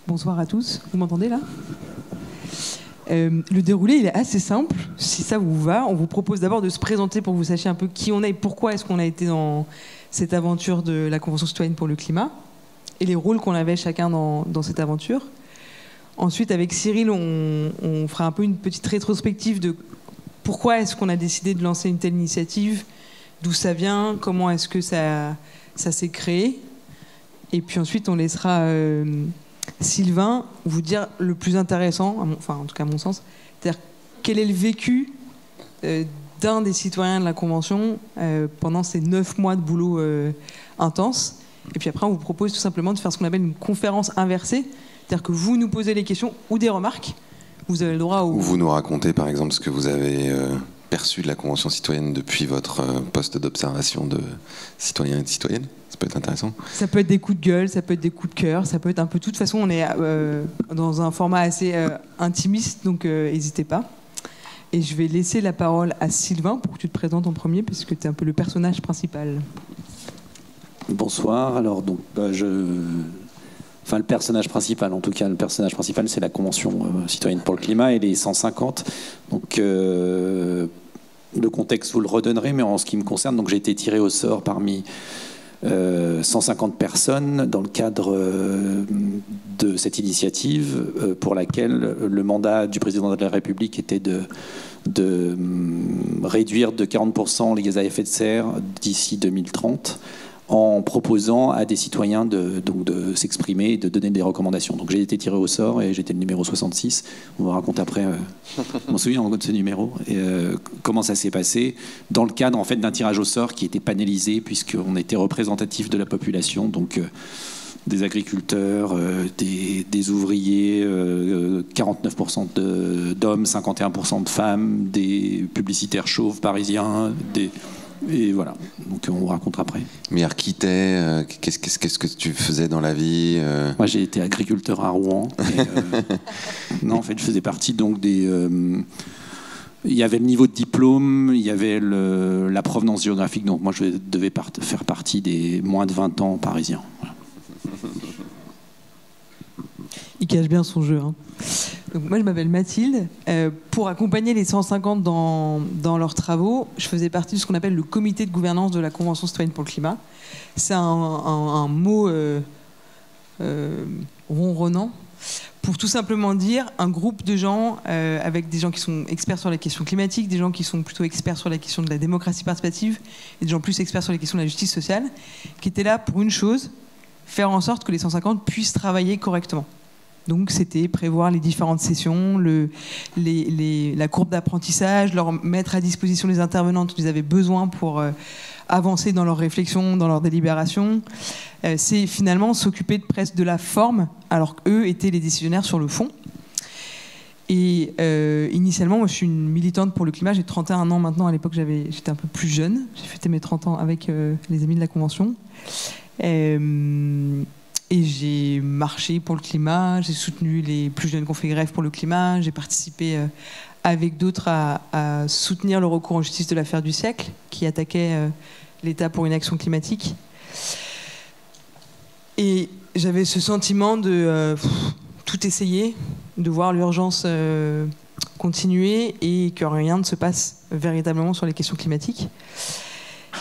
Bonsoir à tous. Vous m'entendez là? Le déroulé, il est assez simple. Si ça vous va, on vous propose d'abord de se présenter pour que vous sachiez un peu qui on est et pourquoi est-ce qu'on a été dans cette aventure de la Convention citoyenne pour le climat et les rôles qu'on avait chacun dans cette aventure. Ensuite, avec Cyril, on fera un peu une petite rétrospective de pourquoi est-ce qu'on a décidé de lancer une telle initiative, d'où ça vient, comment est-ce que ça s'est créé. Et puis ensuite, on laissera Sylvain vous dire le plus intéressant, enfin en tout cas à mon sens, c'est-à-dire quel est le vécu d'un des citoyens de la Convention pendant ces 9 mois de boulot intense. Et puis après, on vous propose tout simplement de faire ce qu'on appelle une conférence inversée, c'est-à-dire que vous nous posez les questions ou des remarques. Vous avez le droit Ou vous nous racontez par exemple ce que vous avez perçu de la Convention citoyenne depuis votre poste d'observation de citoyens et de citoyennes. Ça peut être intéressant. Ça peut être des coups de gueule, ça peut être des coups de cœur, ça peut être un peu tout. De toute façon, on est dans un format assez intimiste, donc n'hésitez pas. Et je vais laisser la parole à Sylvain pour que tu te présentes en premier, parce que tu es un peu le personnage principal. Bonsoir. Alors, donc, Enfin, le personnage principal, en tout cas, le personnage principal, c'est la Convention citoyenne pour le climat et les 150. Donc, le contexte, vous le redonnerez, mais en ce qui me concerne, donc j'ai été tiré au sort parmi 150 personnes dans le cadre de cette initiative pour laquelle le mandat du président de la République était de réduire de 40% les gaz à effet de serre d'ici 2030. En proposant à des citoyens de s'exprimer et de donner des recommandations. Donc j'ai été tiré au sort et j'étais le numéro 66. On va raconter après, je m'en souviens de ce numéro, et comment ça s'est passé dans le cadre en fait, d'un tirage au sort qui était panélisé puisqu'on était représentatif de la population, donc des agriculteurs, des ouvriers, 49% d'hommes, 51% de femmes, des publicitaires chauves parisiens, et voilà, donc on vous raconte après. Mais architecte, qu'est-ce que tu faisais dans la vie Moi j'ai été agriculteur à Rouen. Non, en fait je faisais partie donc des... il y avait le niveau de diplôme, il y avait la provenance géographique, donc moi je devais faire partie des moins de 20 ans parisiens. Voilà. Il cache bien son jeu. Hein. Donc moi, je m'appelle Mathilde. Pour accompagner les 150 dans leurs travaux, je faisais partie de ce qu'on appelle le comité de gouvernance de la Convention citoyenne pour le climat. C'est un mot ronronnant pour tout simplement dire un groupe de gens avec des gens qui sont experts sur la question climatique, des gens qui sont plutôt experts sur la question de la démocratie participative et des gens plus experts sur les questions de la justice sociale, qui étaient là pour une chose, faire en sorte que les 150 puissent travailler correctement. Donc c'était prévoir les différentes sessions, la courbe d'apprentissage, leur mettre à disposition les intervenants dont ils avaient besoin pour avancer dans leurs réflexions, dans leurs délibérations. C'est finalement s'occuper presque de la forme, alors qu'eux étaient les décisionnaires sur le fond. Et initialement, moi, je suis une militante pour le climat, j'ai 31 ans maintenant, à l'époque j'étais un peu plus jeune, j'ai fêté mes 30 ans avec les amis de la Convention. Et j'ai marché pour le climat, j'ai soutenu les plus jeunes qui ont fait grève pour le climat, j'ai participé avec d'autres à soutenir le recours en justice de l'affaire du siècle, qui attaquait l'État pour une action climatique. Et j'avais ce sentiment de tout essayer, de voir l'urgence continuer et que rien ne se passe véritablement sur les questions climatiques.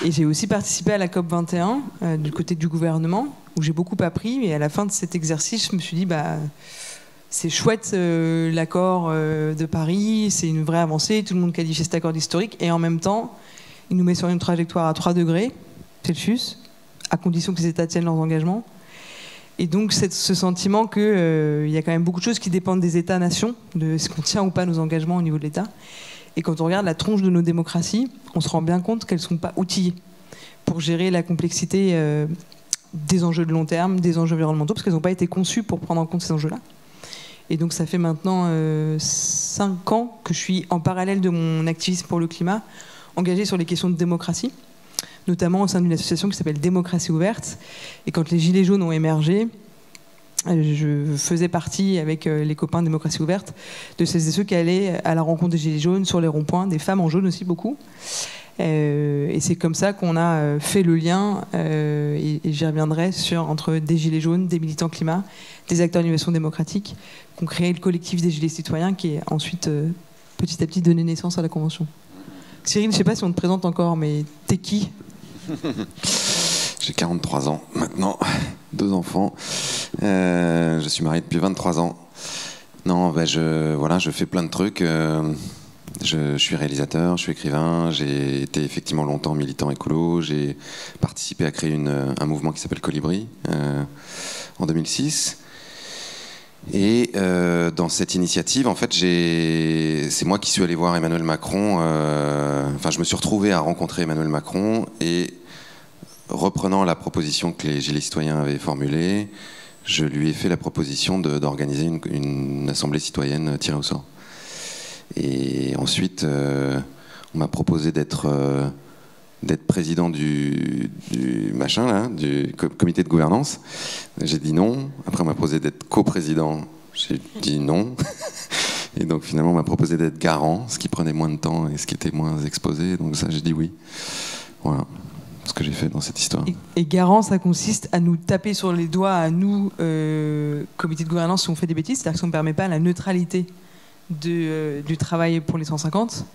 Et j'ai aussi participé à la COP21 du côté du gouvernement, où j'ai beaucoup appris. Et à la fin de cet exercice, je me suis dit, c'est chouette l'accord de Paris, c'est une vraie avancée, tout le monde qualifie cet accord d'historique. Et en même temps, il nous met sur une trajectoire à 3 degrés Celsius, à condition que les États tiennent leurs engagements. Et donc ce sentiment qu'il y a quand même beaucoup de choses qui dépendent des États-nations, de ce qu'on tient ou pas nos engagements au niveau de l'État. Et quand on regarde la tronche de nos démocraties, on se rend bien compte qu'elles ne sont pas outillées pour gérer la complexité des enjeux de long terme, des enjeux environnementaux, parce qu'elles n'ont pas été conçues pour prendre en compte ces enjeux-là. Et donc ça fait maintenant 5 ans que je suis, en parallèle de mon activisme pour le climat, engagée sur les questions de démocratie, notamment au sein d'une association qui s'appelle Démocratie ouverte. Et quand les Gilets jaunes ont émergé, je faisais partie, avec les copains de Démocratie ouverte, de celles et ceux qui allaient à la rencontre des Gilets jaunes sur les ronds-points, des femmes en jaune aussi beaucoup, Et c'est comme ça qu'on a fait le lien, et j'y reviendrai, entre des Gilets jaunes, des militants climat, des acteurs d'innovation démocratique, qu'on créé le collectif des Gilets citoyens, qui est ensuite petit à petit donné naissance à la Convention. Cyril, je ne sais pas si on te présente encore, mais t'es qui? J'ai 43 ans maintenant, 2 enfants. Je suis marié depuis 23 ans. Non, je fais plein de trucs. Je suis réalisateur, je suis écrivain, j'ai été effectivement longtemps militant écolo, j'ai participé à créer un mouvement qui s'appelle Colibri en 2006. Et dans cette initiative, en fait, c'est moi qui suis allé voir Emmanuel Macron. Je me suis retrouvé à rencontrer Emmanuel Macron et reprenant la proposition que les Gilets citoyens avaient formulée, je lui ai fait la proposition d'organiser une assemblée citoyenne tirée au sort. Et ensuite, on m'a proposé d'être président du comité de gouvernance. J'ai dit non. Après, on m'a proposé d'être coprésident. J'ai dit non. Et donc, finalement, on m'a proposé d'être garant, ce qui prenait moins de temps et ce qui était moins exposé. Donc ça, j'ai dit oui. Voilà ce que j'ai fait dans cette histoire. Et garant, ça consiste à nous taper sur les doigts, à nous, comité de gouvernance, si on fait des bêtises, c'est-à-dire que ça ne permet pas la neutralité du travail pour les 150.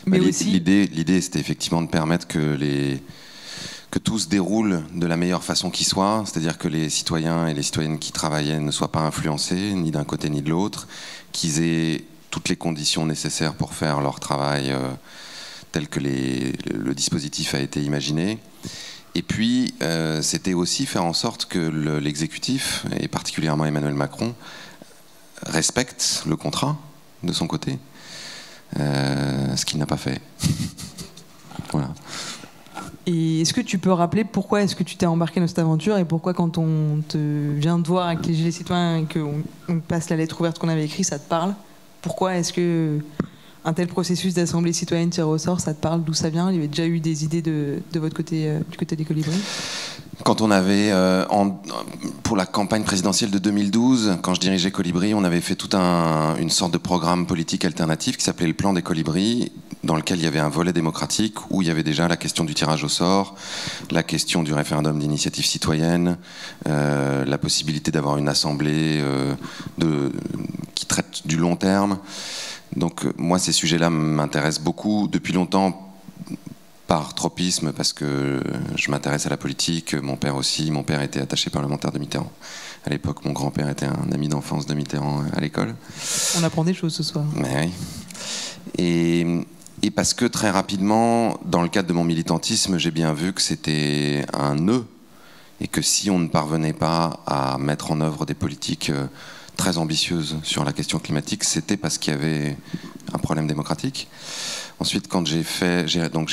Mais aussi... L'idée, c'était effectivement de permettre que tout se déroule de la meilleure façon qui soit, c'est-à-dire que les citoyens et les citoyennes qui travaillaient ne soient pas influencés, ni d'un côté ni de l'autre, qu'ils aient toutes les conditions nécessaires pour faire leur travail tel que le dispositif a été imaginé. Et puis, c'était aussi faire en sorte que l'exécutif, et particulièrement Emmanuel Macron, respecte le contrat de son côté, ce qu'il n'a pas fait. Voilà. Et est-ce que tu peux rappeler pourquoi est-ce que tu t'es embarqué dans cette aventure et pourquoi quand on te vient de voir avec les Gilets citoyens et qu'on passe la lettre ouverte qu'on avait écrite, ça te parle? Pourquoi est-ce que un tel processus d'assemblée citoyenne tiré au sort, ça te parle? D'où ça vient? Il y avait déjà eu des idées de votre côté, du côté des Colibris? Quand on avait, pour la campagne présidentielle de 2012, quand je dirigeais Colibri, on avait fait toute une sorte de programme politique alternatif qui s'appelait le plan des Colibris, dans lequel il y avait un volet démocratique où il y avait déjà la question du tirage au sort, la question du référendum d'initiative citoyenne, la possibilité d'avoir une assemblée qui traite du long terme. Donc moi, ces sujets-là m'intéressent beaucoup depuis longtemps, par tropisme, parce que je m'intéresse à la politique, mon père aussi. Mon père était attaché parlementaire de Mitterrand. À l'époque, mon grand-père était un ami d'enfance de Mitterrand à l'école. On apprend des choses ce soir. Mais oui. Et parce que très rapidement, dans le cadre de mon militantisme, j'ai bien vu que c'était un nœud, et que si on ne parvenait pas à mettre en œuvre des politiques très ambitieuses sur la question climatique, c'était parce qu'il y avait un problème démocratique. Ensuite, quand j'ai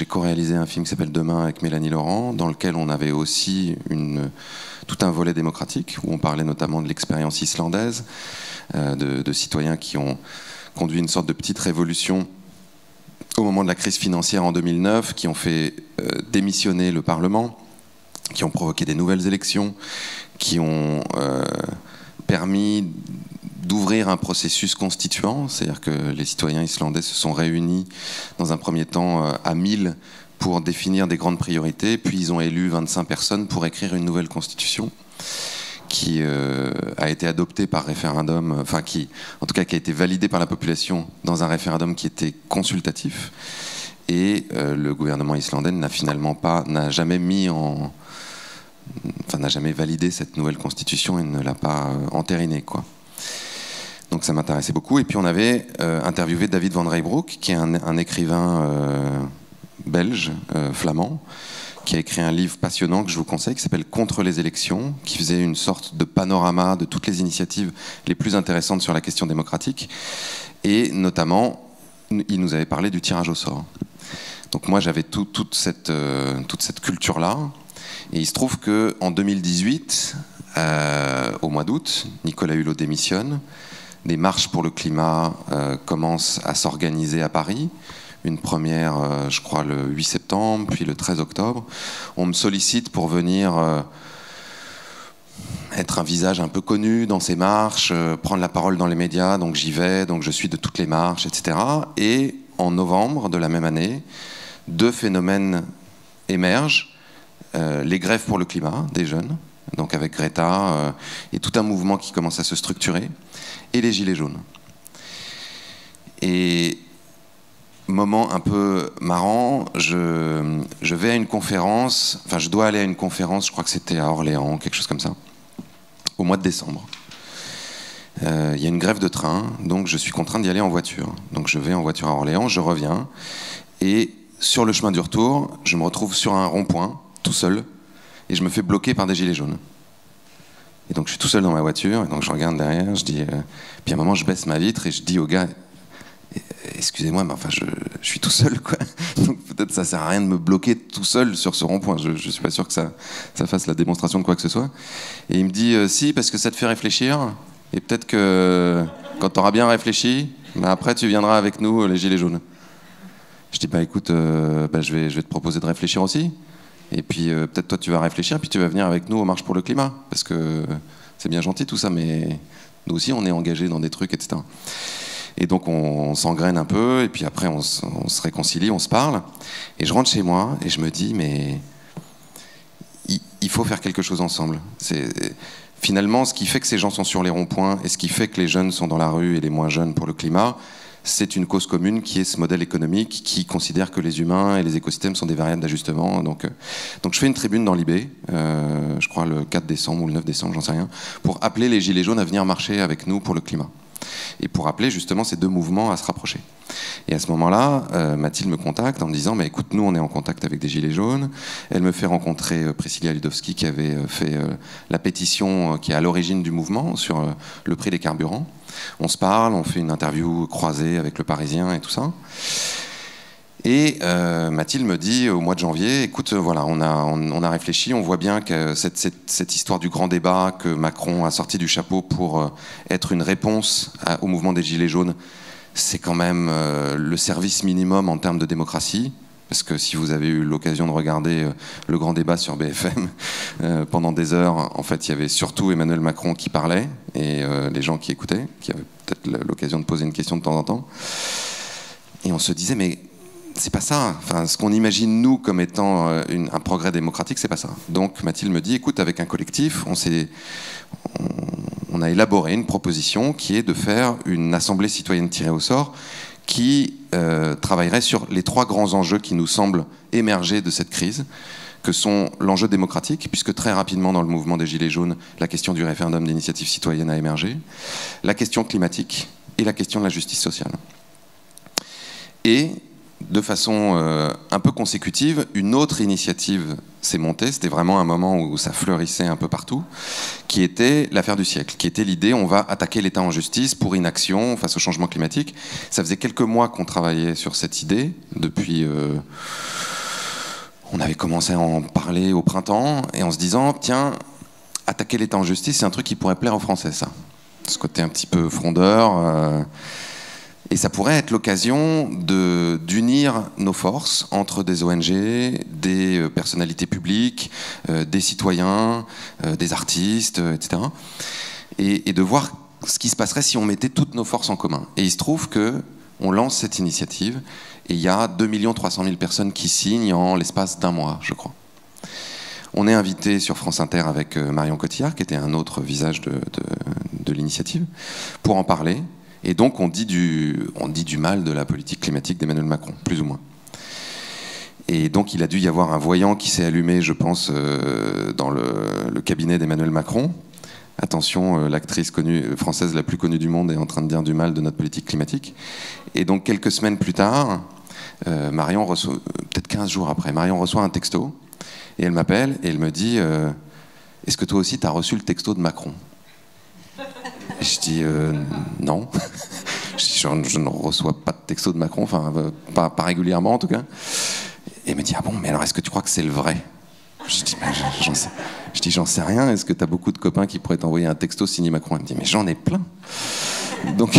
co-réalisé un film qui s'appelle Demain avec Mélanie Laurent, dans lequel on avait aussi tout un volet démocratique, où on parlait notamment de l'expérience islandaise, de citoyens qui ont conduit une sorte de petite révolution au moment de la crise financière en 2009, qui ont fait démissionner le Parlement, qui ont provoqué des nouvelles élections, qui ont permis d'ouvrir un processus constituant, c'est-à-dire que les citoyens islandais se sont réunis dans un premier temps à 1000 pour définir des grandes priorités, puis ils ont élu 25 personnes pour écrire une nouvelle constitution qui a été adoptée par référendum, qui a été validée par la population dans un référendum qui était consultatif, et le gouvernement islandais n'a jamais validé cette nouvelle constitution et ne l'a pas entérinée, quoi. Donc ça m'intéressait beaucoup. Et puis on avait interviewé David Van Reybrouck, qui est un écrivain belge, flamand, qui a écrit un livre passionnant que je vous conseille, qui s'appelle Contre les élections, qui faisait une sorte de panorama de toutes les initiatives les plus intéressantes sur la question démocratique. Et notamment, il nous avait parlé du tirage au sort. Donc moi, j'avais toute cette culture-là. Et il se trouve qu'en 2018, au mois d'août, Nicolas Hulot démissionne. Des marches pour le climat commencent à s'organiser à Paris. Une première, je crois, le 8 septembre, puis le 13 octobre. On me sollicite pour venir être un visage un peu connu dans ces marches, prendre la parole dans les médias, donc j'y vais, donc je suis de toutes les marches, etc. Et en novembre de la même année, deux phénomènes émergent. Les grèves pour le climat des jeunes, donc avec Greta, et tout un mouvement qui commence à se structurer, et les gilets jaunes. Et moment un peu marrant, je vais à une conférence, enfin je dois aller à une conférence, je crois que c'était à Orléans, quelque chose comme ça, au mois de décembre. Il y a une grève de train, donc je suis contraint d'y aller en voiture. Donc je vais en voiture à Orléans, je reviens, et sur le chemin du retour, je me retrouve sur un rond-point, tout seul, et je me fais bloquer par des gilets jaunes. Et donc je suis tout seul dans ma voiture, et donc je regarde derrière, je dis, puis à un moment je baisse ma vitre et je dis au gars, excusez-moi, mais enfin je suis tout seul, quoi. Donc peut-être ça sert à rien de me bloquer tout seul sur ce rond-point. Je suis pas sûr que ça fasse la démonstration de quoi que ce soit. Et il me dit, si, parce que ça te fait réfléchir, et peut-être que quand tu auras bien réfléchi, bah après tu viendras avec nous, les gilets jaunes. Je dis, bah écoute, je vais te proposer de réfléchir aussi. Et puis peut-être toi tu vas réfléchir, puis tu vas venir avec nous aux marches pour le climat. Parce que c'est bien gentil tout ça, mais nous aussi on est engagés dans des trucs, etc. Et donc on s'engraine un peu, et puis après on se réconcilie, on se parle. Et je rentre chez moi, et je me dis, mais il faut faire quelque chose ensemble. Finalement, ce qui fait que ces gens sont sur les ronds-points, et ce qui fait que les jeunes sont dans la rue, et les moins jeunes pour le climat, c'est une cause commune qui est ce modèle économique qui considère que les humains et les écosystèmes sont des variables d'ajustement. Donc je fais une tribune dans l'IB, je crois le 4 décembre ou le 9 décembre, j'en sais rien, pour appeler les gilets jaunes à venir marcher avec nous pour le climat. Et pour appeler justement ces deux mouvements à se rapprocher. Et à ce moment-là, Mathilde me contacte en me disant, mais écoute, nous on est en contact avec des gilets jaunes. Elle me fait rencontrer Priscilla Ludowski qui avait fait la pétition qui est à l'origine du mouvement sur le prix des carburants. On se parle, on fait une interview croisée avec Le Parisien et tout ça. Et Mathilde me dit au mois de janvier, écoute, voilà, on a réfléchi, on voit bien que cette histoire du grand débat que Macron a sorti du chapeau pour être une réponse au mouvement des Gilets jaunes, c'est quand même le service minimum en termes de démocratie. Parce que si vous avez eu l'occasion de regarder le grand débat sur BFM pendant des heures, en fait, il y avait surtout Emmanuel Macron qui parlait et les gens qui écoutaient, qui avaient peut-être l'occasion de poser une question de temps en temps. Et on se disait, mais c'est pas ça. Enfin, ce qu'on imagine nous comme étant un progrès démocratique, c'est pas ça. Donc Mathilde me dit, écoute, avec un collectif, on a élaboré une proposition qui est de faire une assemblée citoyenne tirée au sort qui travaillerait sur les trois grands enjeux qui nous semblent émerger de cette crise, que sont l'enjeu démocratique, puisque très rapidement dans le mouvement des Gilets jaunes, la question du référendum d'initiative citoyenne a émergé, la question climatique et la question de la justice sociale. Et de façon un peu consécutive, une autre initiative s'est montée, c'était vraiment un moment où ça fleurissait un peu partout, qui était l'affaire du siècle, qui était l'idée on va attaquer l'État en justice pour inaction face au changement climatique. Ça faisait quelques mois qu'on travaillait sur cette idée, depuis... on avait commencé à en parler au printemps, et en se disant, tiens, attaquer l'État en justice, c'est un truc qui pourrait plaire aux Français, ça. Ce côté un petit peu frondeur... Et ça pourrait être l'occasion d'unir nos forces entre des ONG, des personnalités publiques, des citoyens, des artistes, etc. Et de voir ce qui se passerait si on mettait toutes nos forces en commun. Et il se trouve qu'on lance cette initiative et il y a 2 300 000 personnes qui signent en l'espace d'un mois, je crois. On est invité sur France Inter avec Marion Cotillard, qui était un autre visage de l'initiative, pour en parler. Et donc on dit du mal de la politique climatique d'Emmanuel Macron, plus ou moins. Et donc il a dû y avoir un voyant qui s'est allumé, je pense, dans le cabinet d'Emmanuel Macron. Attention, l'actrice française la plus connue du monde est en train de dire du mal de notre politique climatique. Et donc quelques semaines plus tard, Marion reçoit, peut-être 15 jours après, Marion reçoit un texto, et elle m'appelle, et elle me dit « Est-ce que toi aussi tu as reçu le texto de Macron ?» Je dis non. Je ne reçois pas de texto de Macron, enfin pas régulièrement en tout cas. Et elle me dit ah bon, mais alors est-ce que tu crois que c'est le vrai? Je dis j'en sais rien. Est-ce que tu as beaucoup de copains qui pourraient t'envoyer un texto signé Macron? Elle me dit mais j'en ai plein. Donc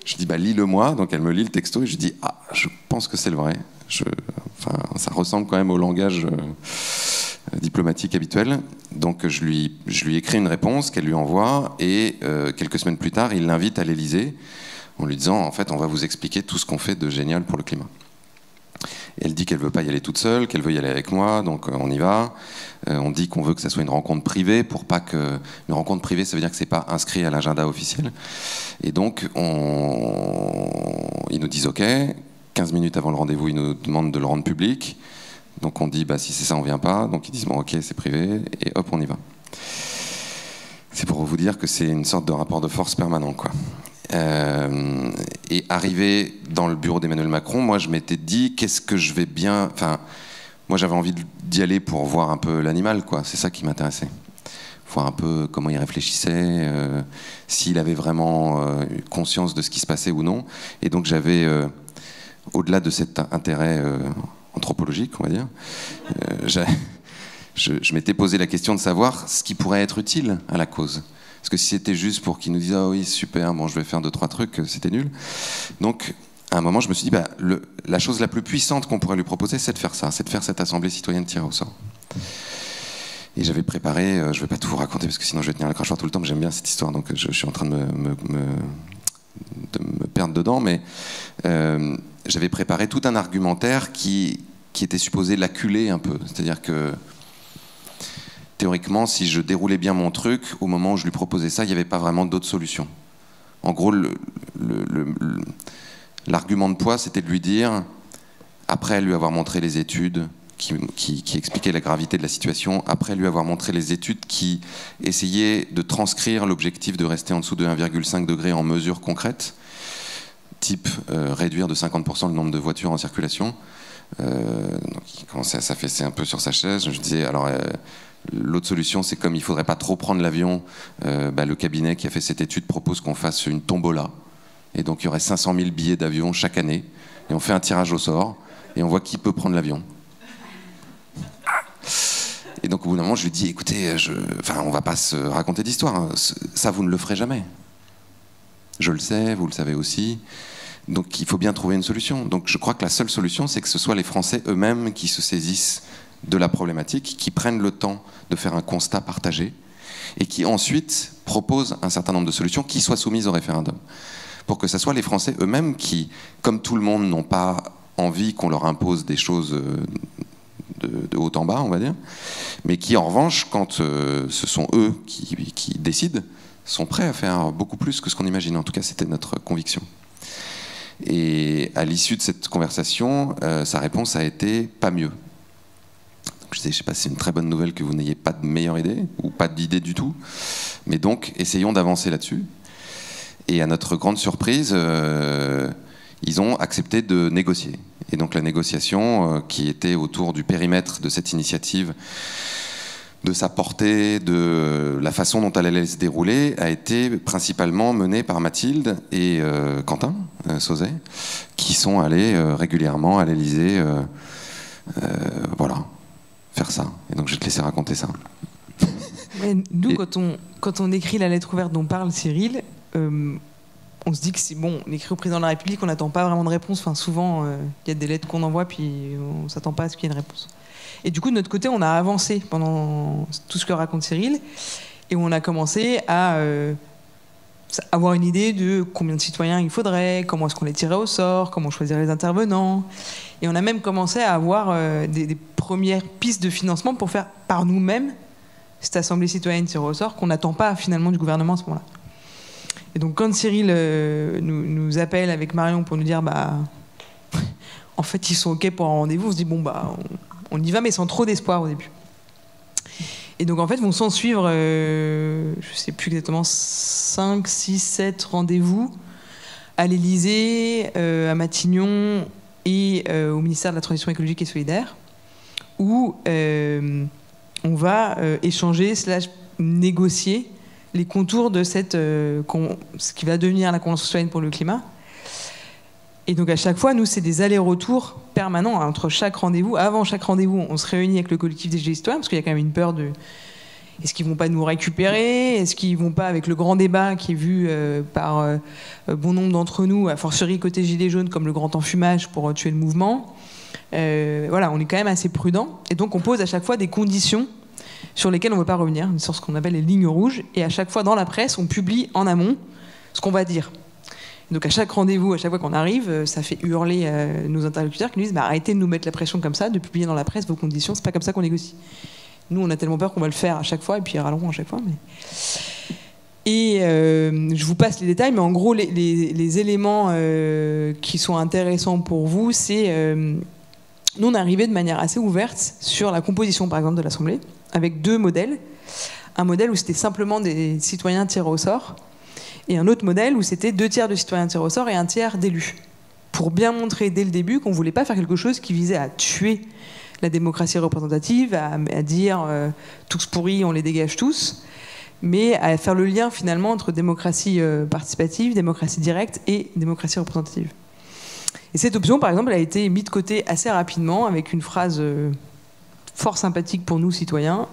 je dis bah lis-le-moi. Donc elle me lit le texto et je dis ah je pense que c'est le vrai. Ça ressemble quand même au langage diplomatique habituel. Donc je lui écris une réponse qu'elle lui envoie et quelques semaines plus tard, il l'invite à l'Élysée en lui disant en fait on va vous expliquer tout ce qu'on fait de génial pour le climat. Elle dit qu'elle veut pas y aller toute seule, qu'elle veut y aller avec moi, donc on y va. On dit qu'on veut que ça soit une rencontre privée, pour pas que... Une rencontre privée, ça veut dire que c'est pas inscrit à l'agenda officiel. Et donc, ils nous disent OK. 15 minutes avant le rendez-vous, ils nous demandent de le rendre public. Donc on dit, bah, si c'est ça, on vient pas. Donc ils disent, bon, OK, c'est privé, et hop, on y va. C'est pour vous dire que c'est une sorte de rapport de force permanent, quoi. Et arrivé dans le bureau d'Emmanuel Macron, moi je m'étais dit qu'est-ce que je vais bien... Enfin, moi j'avais envie d'y aller pour voir un peu l'animal, quoi. C'est ça qui m'intéressait. Voir un peu comment il réfléchissait, s'il avait vraiment conscience de ce qui se passait ou non. Et donc j'avais, au-delà de cet intérêt anthropologique, on va dire, je m'étais posé la question de savoir ce qui pourrait être utile à la cause. Parce que si c'était juste pour qu'ils nous disent « Ah oui, super, bon, je vais faire 2-3 trucs », c'était nul. Donc, à un moment, je me suis dit, bah, la chose la plus puissante qu'on pourrait lui proposer, c'est de faire ça, c'est de faire cette assemblée citoyenne tirée au sort. Et j'avais préparé, je ne vais pas tout vous raconter, parce que sinon je vais tenir le crachoir tout le temps, mais j'aime bien cette histoire, donc je suis en train de me perdre dedans, mais j'avais préparé tout un argumentaire qui était supposé l'acculer un peu. C'est-à-dire que théoriquement, si je déroulais bien mon truc, au moment où je lui proposais ça, il n'y avait pas vraiment d'autre solution. En gros, l'argument de poids, c'était de lui dire, après lui avoir montré les études qui expliquaient la gravité de la situation, après lui avoir montré les études qui essayaient de transcrire l'objectif de rester en dessous de 1,5 degré en mesures concrètes, type réduire de 50% le nombre de voitures en circulation. Donc il commençait à s'affaisser un peu sur sa chaise. Je disais, alors... l'autre solution, c'est comme il ne faudrait pas trop prendre l'avion, le cabinet qui a fait cette étude propose qu'on fasse une tombola. Et donc il y aurait 500 000 billets d'avion chaque année. Et on fait un tirage au sort et on voit qui peut prendre l'avion. Et donc au bout d'un moment, je lui dis, écoutez, on ne va pas se raconter d'histoire. Hein. Ça, vous ne le ferez jamais. Je le sais, vous le savez aussi. Donc il faut bien trouver une solution. Donc je crois que la seule solution, c'est que ce soit les Français eux-mêmes qui se saisissent de la problématique, qui prennent le temps de faire un constat partagé et qui ensuite proposent un certain nombre de solutions qui soient soumises au référendum. Pour que ce soit les Français eux-mêmes qui, comme tout le monde, n'ont pas envie qu'on leur impose des choses de haut en bas, on va dire, mais qui, en revanche, quand ce sont eux qui décident, sont prêts à faire beaucoup plus que ce qu'on imagine. En tout cas, c'était notre conviction. Et à l'issue de cette conversation, sa réponse a été « pas mieux ». Je ne sais pas si c'est une très bonne nouvelle que vous n'ayez pas de meilleure idée, ou pas d'idée du tout. Mais donc, essayons d'avancer là-dessus. Et à notre grande surprise, ils ont accepté de négocier. Et donc la négociation, qui était autour du périmètre de cette initiative, de sa portée, de la façon dont elle allait se dérouler, a été principalement menée par Mathilde et Quentin Sauzet, qui sont allés régulièrement à l'Élysée, voilà, faire ça. Et donc je vais te laisser raconter ça. Ouais, nous, quand on écrit la lettre ouverte dont parle Cyril, on se dit que c'est bon, on écrit au président de la République, on n'attend pas vraiment de réponse. Enfin, souvent, il y a des lettres qu'on envoie, puis on ne s'attend pas à ce qu'il y ait une réponse. Et du coup, de notre côté, on a avancé pendant tout ce que raconte Cyril, et on a commencé à avoir une idée de combien de citoyens il faudrait, comment est-ce qu'on les tirait au sort, comment choisir les intervenants. Et on a même commencé à avoir des premières pistes de financement pour faire par nous-mêmes cette assemblée citoyenne tirée au sort qu'on n'attend pas finalement du gouvernement à ce moment-là. Et donc quand Cyril nous appelle avec Marion pour nous dire en fait ils sont OK pour un rendez-vous, on se dit on y va mais sans trop d'espoir au début. Et donc en fait vont s'en suivre je sais plus exactement 5, 6, 7 rendez-vous à l'Élysée, à Matignon et au ministère de la Transition écologique et solidaire où on va échanger / négocier les contours de ce qui va devenir la Convention citoyenne pour le climat. Et donc à chaque fois, nous, c'est des allers-retours permanents entre chaque rendez-vous. Avant chaque rendez-vous, on se réunit avec le collectif des Gilets citoyens, parce qu'il y a quand même une peur de... Est-ce qu'ils ne vont pas nous récupérer? Est-ce qu'ils ne vont pas, avec le grand débat qui est vu par bon nombre d'entre nous, a fortiori côté Gilets jaunes, comme le grand enfumage pour tuer le mouvement? Voilà, on est quand même assez prudent. Et donc on pose à chaque fois des conditions sur lesquelles on ne veut pas revenir, sur ce qu'on appelle les lignes rouges. Et à chaque fois, dans la presse, on publie en amont ce qu'on va dire. Donc à chaque rendez-vous, à chaque fois qu'on arrive, ça fait hurler nos interlocuteurs qui nous disent arrêtez de nous mettre la pression comme ça, de publier dans la presse vos conditions, c'est pas comme ça qu'on négocie. Nous, on a tellement peur qu'on va le faire à chaque fois, et puis râlerons à chaque fois. Et je vous passe les détails, mais en gros, les éléments qui sont intéressants pour vous, c'est... nous, on est arrivé de manière assez ouverte sur la composition, par exemple, de l'Assemblée, avec 2 modèles. Un modèle où c'était simplement des citoyens tirés au sort, et un autre modèle où c'était 2 tiers de citoyens tirés au sort et 1 tiers d'élus. Pour bien montrer dès le début qu'on ne voulait pas faire quelque chose qui visait à tuer la démocratie représentative, à dire tous pourris, on les dégage tous, mais à faire le lien finalement entre démocratie participative, démocratie directe et démocratie représentative. Et cette option, par exemple, elle a été mise de côté assez rapidement avec une phrase fort sympathique pour nous, citoyens.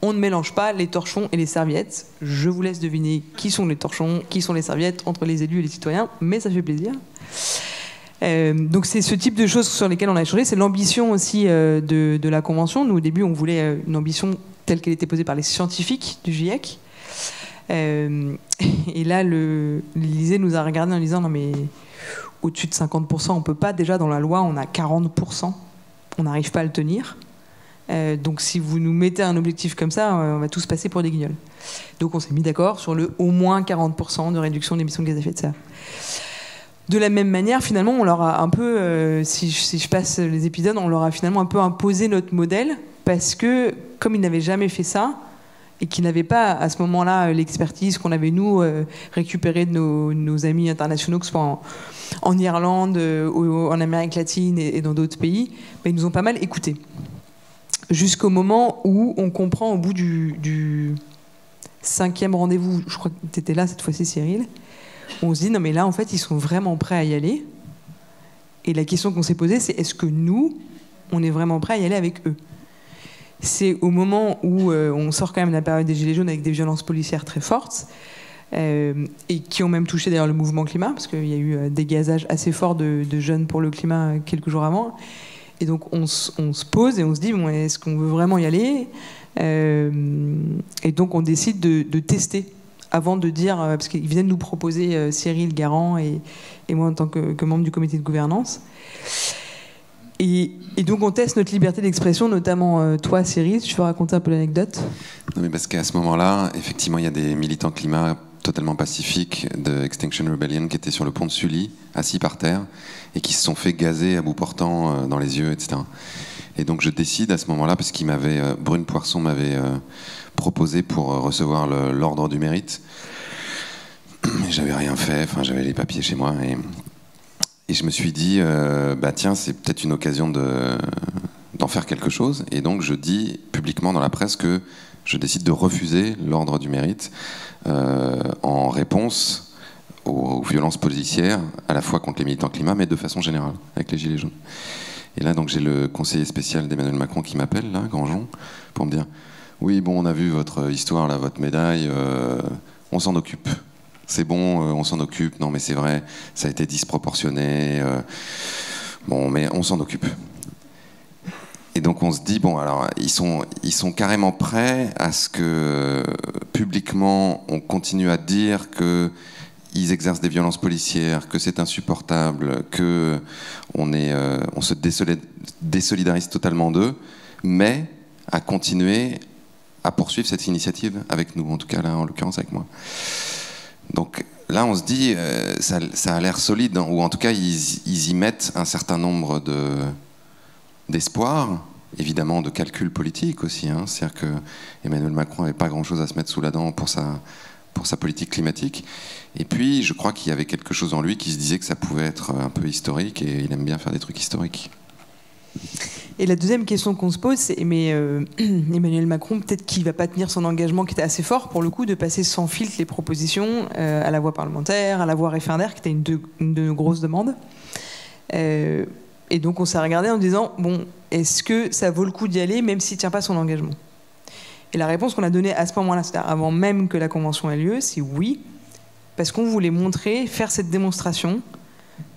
On ne mélange pas les torchons et les serviettes. Je vous laisse deviner qui sont les torchons, qui sont les serviettes entre les élus et les citoyens, mais ça fait plaisir. Donc c'est ce type de choses sur lesquelles on a échangé. C'est l'ambition aussi de la Convention. Nous, au début, on voulait une ambition telle qu'elle était posée par les scientifiques du GIEC. Et là, l'Élysée nous a regardé en disant « Non mais au-dessus de 50%, on ne peut pas. Déjà, dans la loi, on a 40%. On n'arrive pas à le tenir. Donc si vous nous mettez un objectif comme ça, on va tous passer pour des guignols. » Donc on s'est mis d'accord sur le au moins 40% de réduction d'émissions de gaz à effet de serre. De la même manière, finalement, on leur a un peu, si je passe les épisodes, on leur a finalement un peu imposé notre modèle, parce que comme ils n'avaient jamais fait ça, et qu'ils n'avaient pas à ce moment-là l'expertise qu'on avait nous récupérée de nos amis internationaux, que ce soit en Irlande, en Amérique latine et dans d'autres pays, ils nous ont pas mal écoutés. Jusqu'au moment où on comprend, au bout du 5e rendez-vous, je crois que tu étais là cette fois-ci, Cyril, on se dit non mais là en fait ils sont vraiment prêts à y aller, et la question qu'on s'est posée c'est est-ce que nous on est vraiment prêts à y aller avec eux. C'est au moment où on sort quand même de la période des Gilets jaunes avec des violences policières très fortes et qui ont même touché d'ailleurs le mouvement climat, parce qu'il y a eu des gazages assez forts de jeunes pour le climat quelques jours avant, et donc on se pose et on se dit bon, est-ce qu'on veut vraiment y aller, et donc on décide de tester avant de dire, parce qu'ils viennent nous proposer Cyril Garand et moi en tant que membre du comité de gouvernance. Et donc on teste notre liberté d'expression, notamment toi Cyril, tu veux raconter un peu l'anecdote? Non mais parce qu'à ce moment-là, effectivement, il y a des militants climat totalement pacifiques de Extinction Rebellion qui étaient sur le pont de Sully, assis par terre, et qui se sont fait gazer à bout portant dans les yeux, etc. Et donc je décide à ce moment-là, parce qu'il Brune Poirson m'avait proposé pour recevoir l'ordre du mérite. J'avais rien fait, enfin j'avais les papiers chez moi, et je me suis dit, tiens, c'est peut-être une occasion d'en faire quelque chose. Et donc je dis publiquement dans la presse que je décide de refuser l'ordre du mérite en réponse aux violences policières, à la fois contre les militants climat, mais de façon générale, avec les Gilets jaunes. Et là, donc, j'ai le conseiller spécial d'Emmanuel Macron qui m'appelle, là, Grandjean, pour me dire « Oui, bon, on a vu votre histoire, là, votre médaille, on s'en occupe. C'est bon, on s'en occupe. Non, mais c'est vrai, ça a été disproportionné. Bon, mais on s'en occupe. » Et donc, on se dit « Bon, alors, ils sont carrément prêts à ce que, publiquement, on continue à dire que ils exercent des violences policières, que c'est insupportable, que on se désolidarise totalement d'eux, mais à continuer à poursuivre cette initiative avec nous, en tout cas là, en l'occurrence avec moi. Donc là, on se dit, ça a l'air solide, ou en tout cas, ils y mettent un certain nombre d'espoirs, évidemment de calculs politiques aussi. Hein. C'est-à-dire que Emmanuel Macron n'avait pas grand-chose à se mettre sous la dent pour sa politique climatique. Et puis, je crois qu'il y avait quelque chose en lui qui se disait que ça pouvait être un peu historique, et il aime bien faire des trucs historiques. Et la deuxième question qu'on se pose, c'est mais Emmanuel Macron, peut-être qu'il ne va pas tenir son engagement qui était assez fort, pour le coup, de passer sans filtre les propositions à la voie parlementaire, à la voie référendaire, qui était une de nos grosses demandes. Et donc, on s'est regardé en disant, bon, est-ce que ça vaut le coup d'y aller, même s'il ne tient pas son engagement? Et la réponse qu'on a donnée à ce moment-là, c'est-à-dire avant même que la convention ait lieu, c'est oui, parce qu'on voulait montrer, faire cette démonstration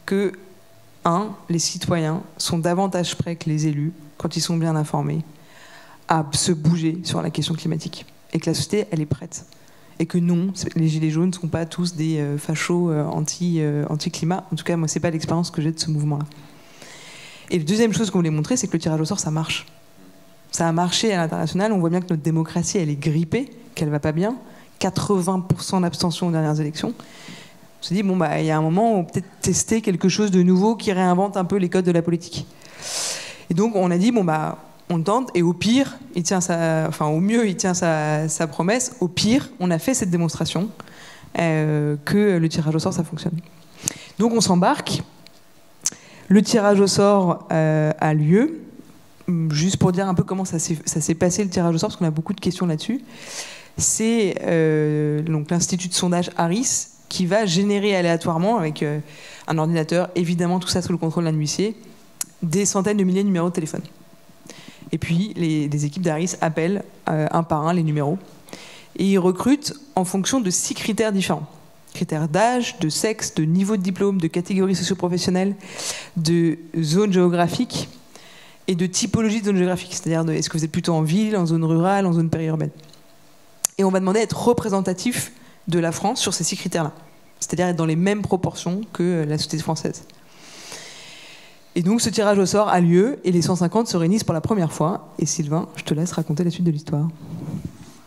que, les citoyens sont davantage prêts que les élus, quand ils sont bien informés, à se bouger sur la question climatique. Et que la société, elle est prête. et que non, les gilets jaunes ne sont pas tous des fachos anti-climat. En tout cas, moi, c'est pas l'expérience que j'ai de ce mouvement-là. Et la deuxième chose qu'on voulait montrer, c'est que le tirage au sort, ça marche. Ça a marché à l'international. On voit bien que notre démocratie, elle est grippée, qu'elle va pas bien. 80% d'abstention aux dernières élections. On s'est dit, bon, bah, il y a un moment où on peut peut-être tester quelque chose de nouveau qui réinvente un peu les codes de la politique. Et donc, on a dit, bon, bah, on le tente, et au pire, au mieux, il tient sa promesse. Au pire, on a fait cette démonstration que le tirage au sort, ça fonctionne. Donc, on s'embarque. Le tirage au sort a lieu. Juste pour dire un peu comment ça s'est passé le tirage au sort, parce qu'on a beaucoup de questions là-dessus. C'est donc l'Institut de sondage Harris qui va générer aléatoirement, avec un ordinateur, évidemment tout ça sous le contrôle d'un huissier, des centaines de milliers de numéros de téléphone. Et puis les équipes d'Harris appellent un par un les numéros. Et ils recrutent en fonction de 6 critères différents. Critères d'âge, de sexe, de niveau de diplôme, de catégorie socio-professionnelle, de zone géographique et de typologie de zone géographique. C'est-à-dire, est-ce que vous êtes plutôt en ville, en zone rurale, en zone périurbaine. Et on va demander à être représentatif de la France sur ces 6 critères-là. C'est-à-dire être dans les mêmes proportions que la société française. Et donc ce tirage au sort a lieu et les 150 se réunissent pour la première fois. Et Sylvain, je te laisse raconter la suite de l'histoire.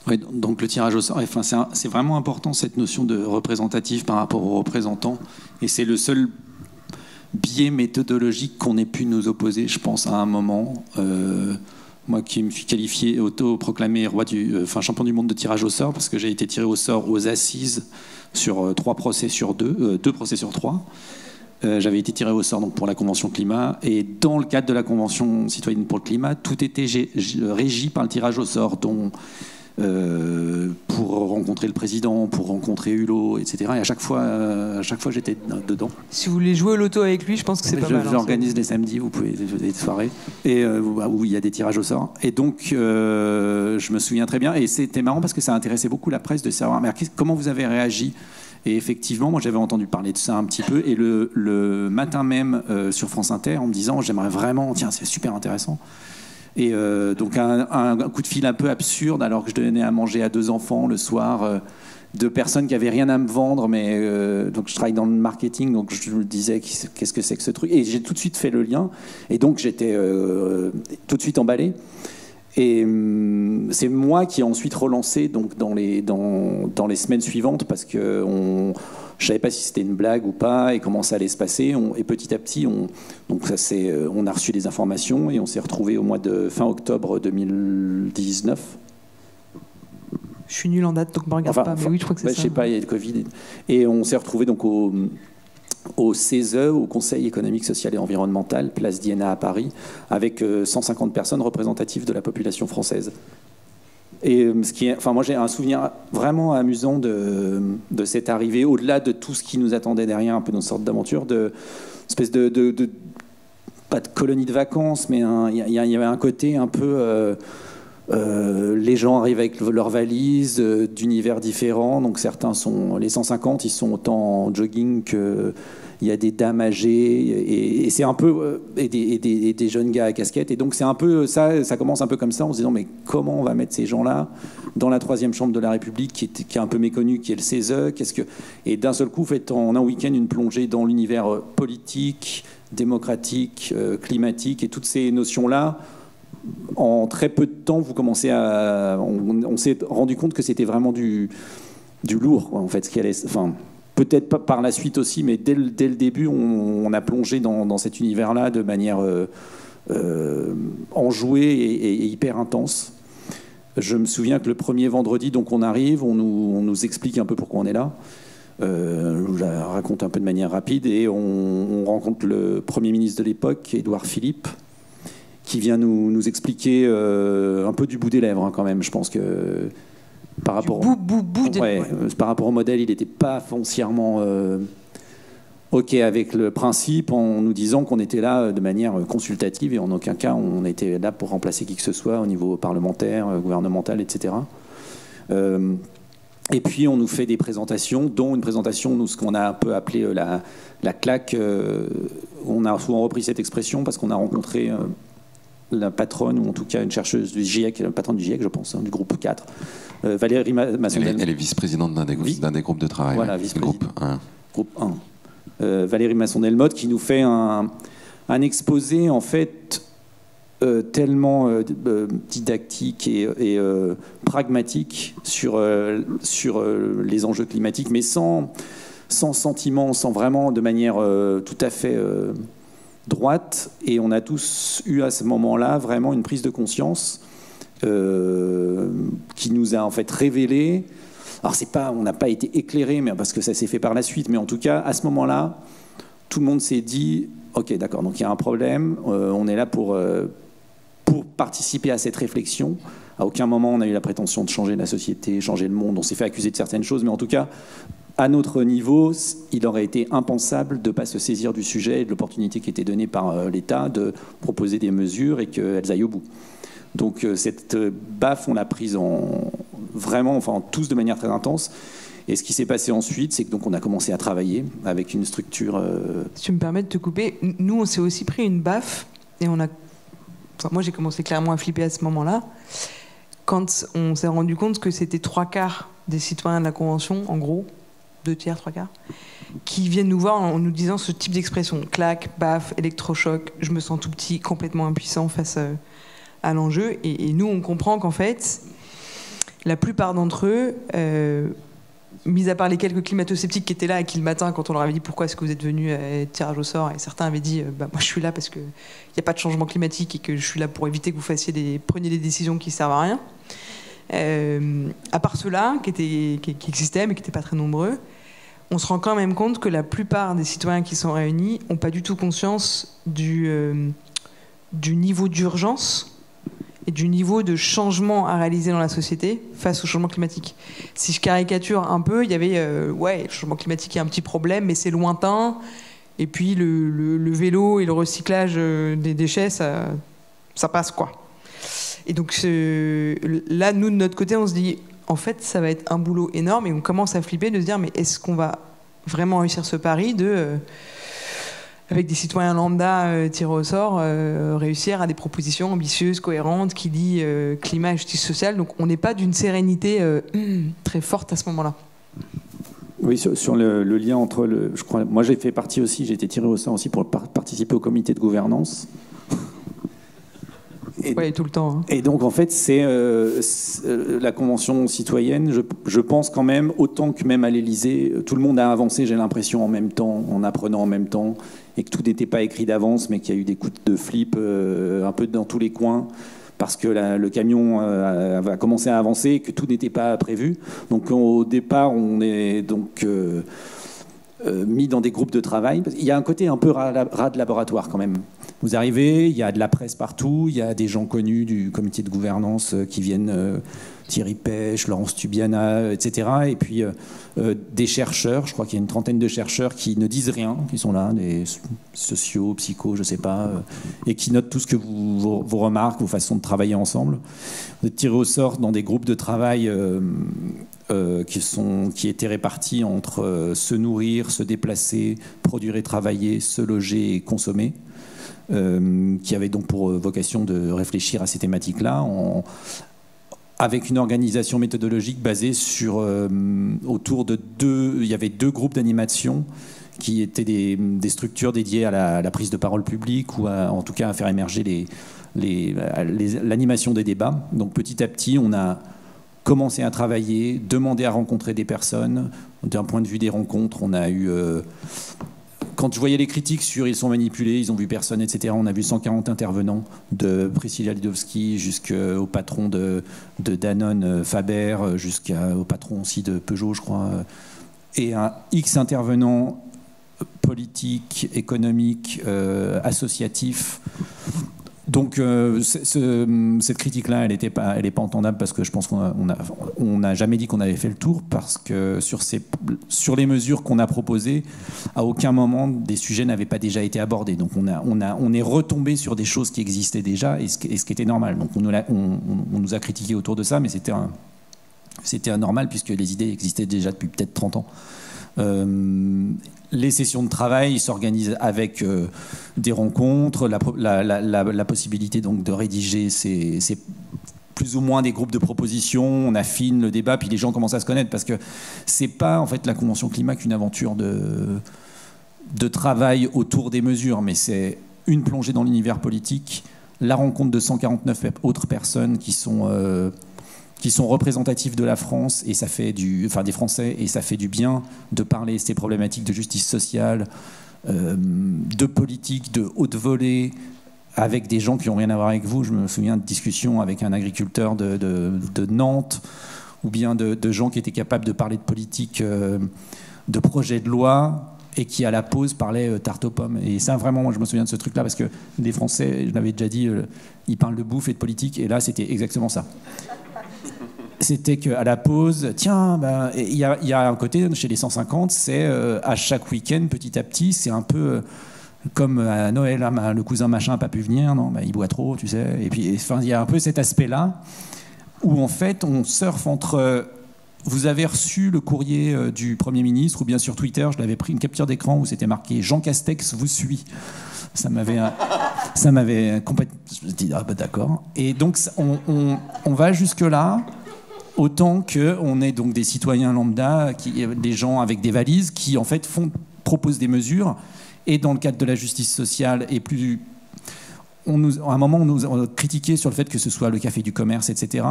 Oui, donc le tirage au sort, enfin, c'est vraiment important cette notion de représentatif par rapport aux représentants. Et c'est le seul biais méthodologique qu'on ait pu nous opposer, je pense, à un moment. Moi qui me suis qualifié, auto-proclamé champion du monde de tirage au sort, parce que j'ai été tiré au sort aux assises sur 2 procès sur 3. J'avais été tiré au sort donc, pour la Convention climat, et dans le cadre de la Convention citoyenne pour le climat, tout était régi par le tirage au sort, dont pour rencontrer le président, pour rencontrer Hulot, etc. Et à chaque fois j'étais dedans. Si vous voulez jouer au loto avec lui, je pense que c'est pas mal. J'organise les samedis, vous pouvez des soirées où il y a des tirages au sort. Et donc, je me souviens très bien. Et c'était marrant parce que ça intéressait beaucoup la presse de savoir comment vous avez réagi. Et effectivement, moi j'avais entendu parler de ça un petit peu. Et le matin même sur France Inter, en me disant j'aimerais vraiment, tiens, c'est super intéressant. Et donc un coup de fil un peu absurde, alors que je donnais à manger à 2 enfants le soir, 2 personnes qui n'avaient rien à me vendre, mais donc je travaille dans le marketing, donc je me disais qu'est-ce que c'est que ce truc, et j'ai tout de suite fait le lien, et donc j'étais tout de suite emballé. Et c'est moi qui ai ensuite relancé donc dans les semaines suivantes, parce que je savais pas si c'était une blague ou pas et comment ça allait se passer. Et petit à petit, on a reçu des informations et on s'est retrouvés au mois de fin octobre 2019. Je suis nul en date, donc ne me regarde pas. Mais oui, je crois que c'est ça. Je sais pas, il y a le Covid. Et on s'est retrouvés donc au CESE, au Conseil économique, social et environnemental, place d'Iéna à Paris, avec 150 personnes représentatives de la population française. Et moi j'ai un souvenir vraiment amusant de cette arrivée, au-delà de tout ce qui nous attendait derrière, un peu dans une sorte d'aventure, espèce de pas de colonie de vacances, mais il y avait un côté un peu les gens arrivent avec leurs valises d'univers différents, donc les 150 ils sont autant en jogging que il y a des dames âgées et c'est un peu et des jeunes gars à casquette, et donc c'est un peu ça commence un peu comme ça, en se disant mais comment on va mettre ces gens-là dans la 3e chambre de la République qui est un peu méconnue, qui est le CESE, et d'un seul coup faites en un week-end une plongée dans l'univers politique, démocratique, climatique, et toutes ces notions-là. En très peu de temps, on s'est rendu compte que c'était vraiment du lourd, quoi, en fait, peut-être pas par la suite aussi, mais dès le début, on a plongé dans cet univers-là de manière enjouée et hyper intense. Je me souviens que le premier vendredi, donc on arrive, on nous explique un peu pourquoi on est là. Je vous la raconte un peu de manière rapide, et on rencontre le Premier ministre de l'époque, Édouard Philippe, qui vient nous expliquer un peu du bout des lèvres, hein, quand même. Je pense que par rapport au modèle, il n'était pas foncièrement OK avec le principe, en nous disant qu'on était là de manière consultative et en aucun cas on était là pour remplacer qui que ce soit au niveau parlementaire, gouvernemental, etc. Et puis on nous fait des présentations, dont une présentation, ce qu'on a un peu appelé la claque. On a souvent repris cette expression parce qu'on a rencontré la patronne, ou en tout cas une chercheuse du GIEC, la patronne du GIEC, je pense, du groupe 4, Valérie Masson-Delmotte. Elle est vice-présidente d'un des groupes de travail. Voilà, ouais. vice-présidente. Groupe 1. Groupe 1. Valérie Masson-Delmotte qui nous fait un exposé, en fait, tellement didactique et pragmatique sur les enjeux climatiques, mais sans sentiment, sans vraiment de manière tout à fait droite. Et on a tous eu à ce moment-là vraiment une prise de conscience qui nous a en fait révélé. Alors on n'a pas été éclairé, mais parce que ça s'est fait par la suite, mais en tout cas à ce moment-là, tout le monde s'est dit ok, d'accord, donc il y a un problème, on est là pour participer à cette réflexion. À aucun moment on a eu la prétention de changer la société, changer le monde, on s'est fait accuser de certaines choses, mais en tout cas, à notre niveau, il aurait été impensable de ne pas se saisir du sujet et de l'opportunité qui était donnée par l'État de proposer des mesures et qu'elles aillent au bout. Donc cette baffe, on l'a prise vraiment, enfin tous de manière très intense. Et ce qui s'est passé ensuite, c'est que donc on a commencé à travailler avec une structure. Si tu me permets de te couper, nous on s'est aussi pris une baffe et on a. Enfin, moi j'ai commencé clairement à flipper à ce moment-là quand on s'est rendu compte que c'était 3/4 des citoyens de la Convention, en gros, 2/3, 3/4, qui viennent nous voir en nous disant ce type d'expression, claque, baffe, électrochoc, je me sens tout petit, complètement impuissant face à l'enjeu. Et nous on comprend qu'en fait, la plupart d'entre eux, mis à part les quelques climato-sceptiques qui étaient là et qui le matin, quand on leur avait dit pourquoi est-ce que vous êtes venus à tirage au sort, et certains avaient dit moi je suis là parce qu'il n'y a pas de changement climatique et que je suis là pour éviter que vous preniez des décisions qui ne servent à rien. À part ceux-là qui existaient mais qui n'étaient pas très nombreux, on se rend quand même compte que la plupart des citoyens qui sont réunis n'ont pas du tout conscience du niveau d'urgence et du niveau de changement à réaliser dans la société face au changement climatique. Si je caricature un peu, il y avait le changement climatique est un petit problème, mais c'est lointain. Et puis le vélo et le recyclage des déchets, ça passe quoi. Et donc là, nous de notre côté, on se dit en fait, ça va être un boulot énorme et on commence à flipper de se dire mais est-ce qu'on va vraiment réussir ce pari de avec des citoyens lambda tirés au sort, réussir à des propositions ambitieuses, cohérentes, qui lient climat et justice sociale. Donc on n'est pas d'une sérénité très forte à ce moment-là. Oui, sur le lien entre je crois, moi j'ai fait partie aussi, j'ai été tiré au sort aussi pour participer au comité de gouvernance. Oui, tout le temps. Hein. Et donc, en fait, c'est la Convention citoyenne, je pense quand même, autant que même à l'Élysée, tout le monde a avancé, j'ai l'impression, en même temps, en apprenant en même temps, et que tout n'était pas écrit d'avance, mais qu'il y a eu des coups de flip un peu dans tous les coins, parce que le camion va commencer à avancer et que tout n'était pas prévu. Donc, au départ, on est donc mis dans des groupes de travail. Il y a un côté un peu rat de laboratoire, quand même. Vous arrivez, il y a de la presse partout, il y a des gens connus du comité de gouvernance qui viennent, Thierry Pêche, Laurence Tubiana, etc. Et puis des chercheurs, je crois qu'il y a une trentaine de chercheurs qui ne disent rien, qui sont là, des sociaux, psychos, je ne sais pas, et qui notent tout ce que vos remarques, vos façons de travailler ensemble. Vous êtes tirés au sort dans des groupes de travail qui étaient répartis entre se nourrir, se déplacer, produire et travailler, se loger et consommer. Qui avait donc pour vocation de réfléchir à ces thématiques-là avec une organisation méthodologique basée autour de il y avait 2 groupes d'animation qui étaient des structures dédiées à la prise de parole publique ou en tout cas à faire émerger l'animation des débats. Donc petit à petit, on a commencé à travailler, demandé à rencontrer des personnes. D'un point de vue des rencontres, on a eu... Quand je voyais les critiques sur ils sont manipulés, ils ont vu personne, etc., on a vu 140 intervenants, de Priscilla Lidowski jusqu'au patron de Danone, Faber, jusqu'au patron aussi de Peugeot, je crois, et un X intervenants politiques, économiques, associatifs. Donc cette critique-là, elle n'est pas entendable parce que je pense qu'on n'a jamais dit qu'on avait fait le tour, parce que sur les mesures qu'on a proposées, à aucun moment des sujets n'avaient pas déjà été abordés. Donc on est retombé sur des choses qui existaient déjà et ce qui était normal. Donc on nous a critiqué autour de ça, mais c'était anormal puisque les idées existaient déjà depuis peut-être 30 ans. Les sessions de travail s'organisent avec des rencontres, la possibilité donc de rédiger ces plus ou moins des groupes de propositions, on affine le débat, puis les gens commencent à se connaître, parce que c'est pas en fait la Convention Climat qu'une aventure de travail autour des mesures, mais c'est une plongée dans l'univers politique, la rencontre de 149 autres personnes qui sont représentatifs de la France et ça fait des Français, et ça fait du bien de parler de ces problématiques de justice sociale, de politique, de haute volée, avec des gens qui n'ont rien à voir avec vous. Je me souviens de discussions avec un agriculteur de Nantes, ou bien de gens qui étaient capables de parler de politique, de projets de loi, et qui à la pause parlaient tarte aux pommes. Et ça, vraiment, moi je me souviens de ce truc-là, parce que les Français, je l'avais déjà dit, ils parlent de bouffe et de politique, et là c'était exactement ça. C'était qu'à la pause, tiens, il y a un côté chez les 150, c'est à chaque week-end, petit à petit, c'est un peu comme à Noël, le cousin machin n'a pas pu venir, non, il boit trop, tu sais. Et puis, il y a un peu cet aspect-là où en fait, on surfe entre. Vous avez reçu le courrier du Premier ministre, ou bien sur Twitter, je l'avais pris une capture d'écran où c'était marqué Jean Castex vous suit. Ça m'avait complètement. Je me dis d'accord. Et donc on va jusque là. Autant qu'on est donc des citoyens lambda, des gens avec des valises qui en fait proposent des mesures, et dans le cadre de la justice sociale, et plus, à un moment on nous a critiqué sur le fait que ce soit le café du commerce, etc.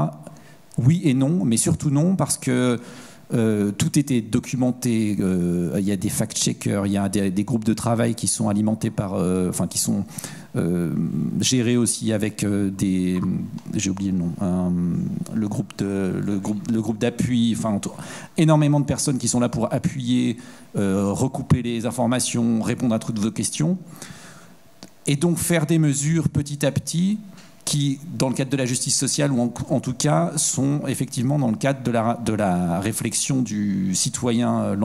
Oui et non, mais surtout non, parce que tout était documenté. Il y a des fact-checkers, il y a des groupes de travail qui sont alimentés par, qui sont gérés aussi avec j'ai oublié le nom, le groupe d'appui, énormément de personnes qui sont là pour appuyer, recouper les informations, répondre à toutes vos questions, et donc faire des mesures petit à petit qui, dans le cadre de la justice sociale, ou en tout cas, sont effectivement dans le cadre de la réflexion du citoyen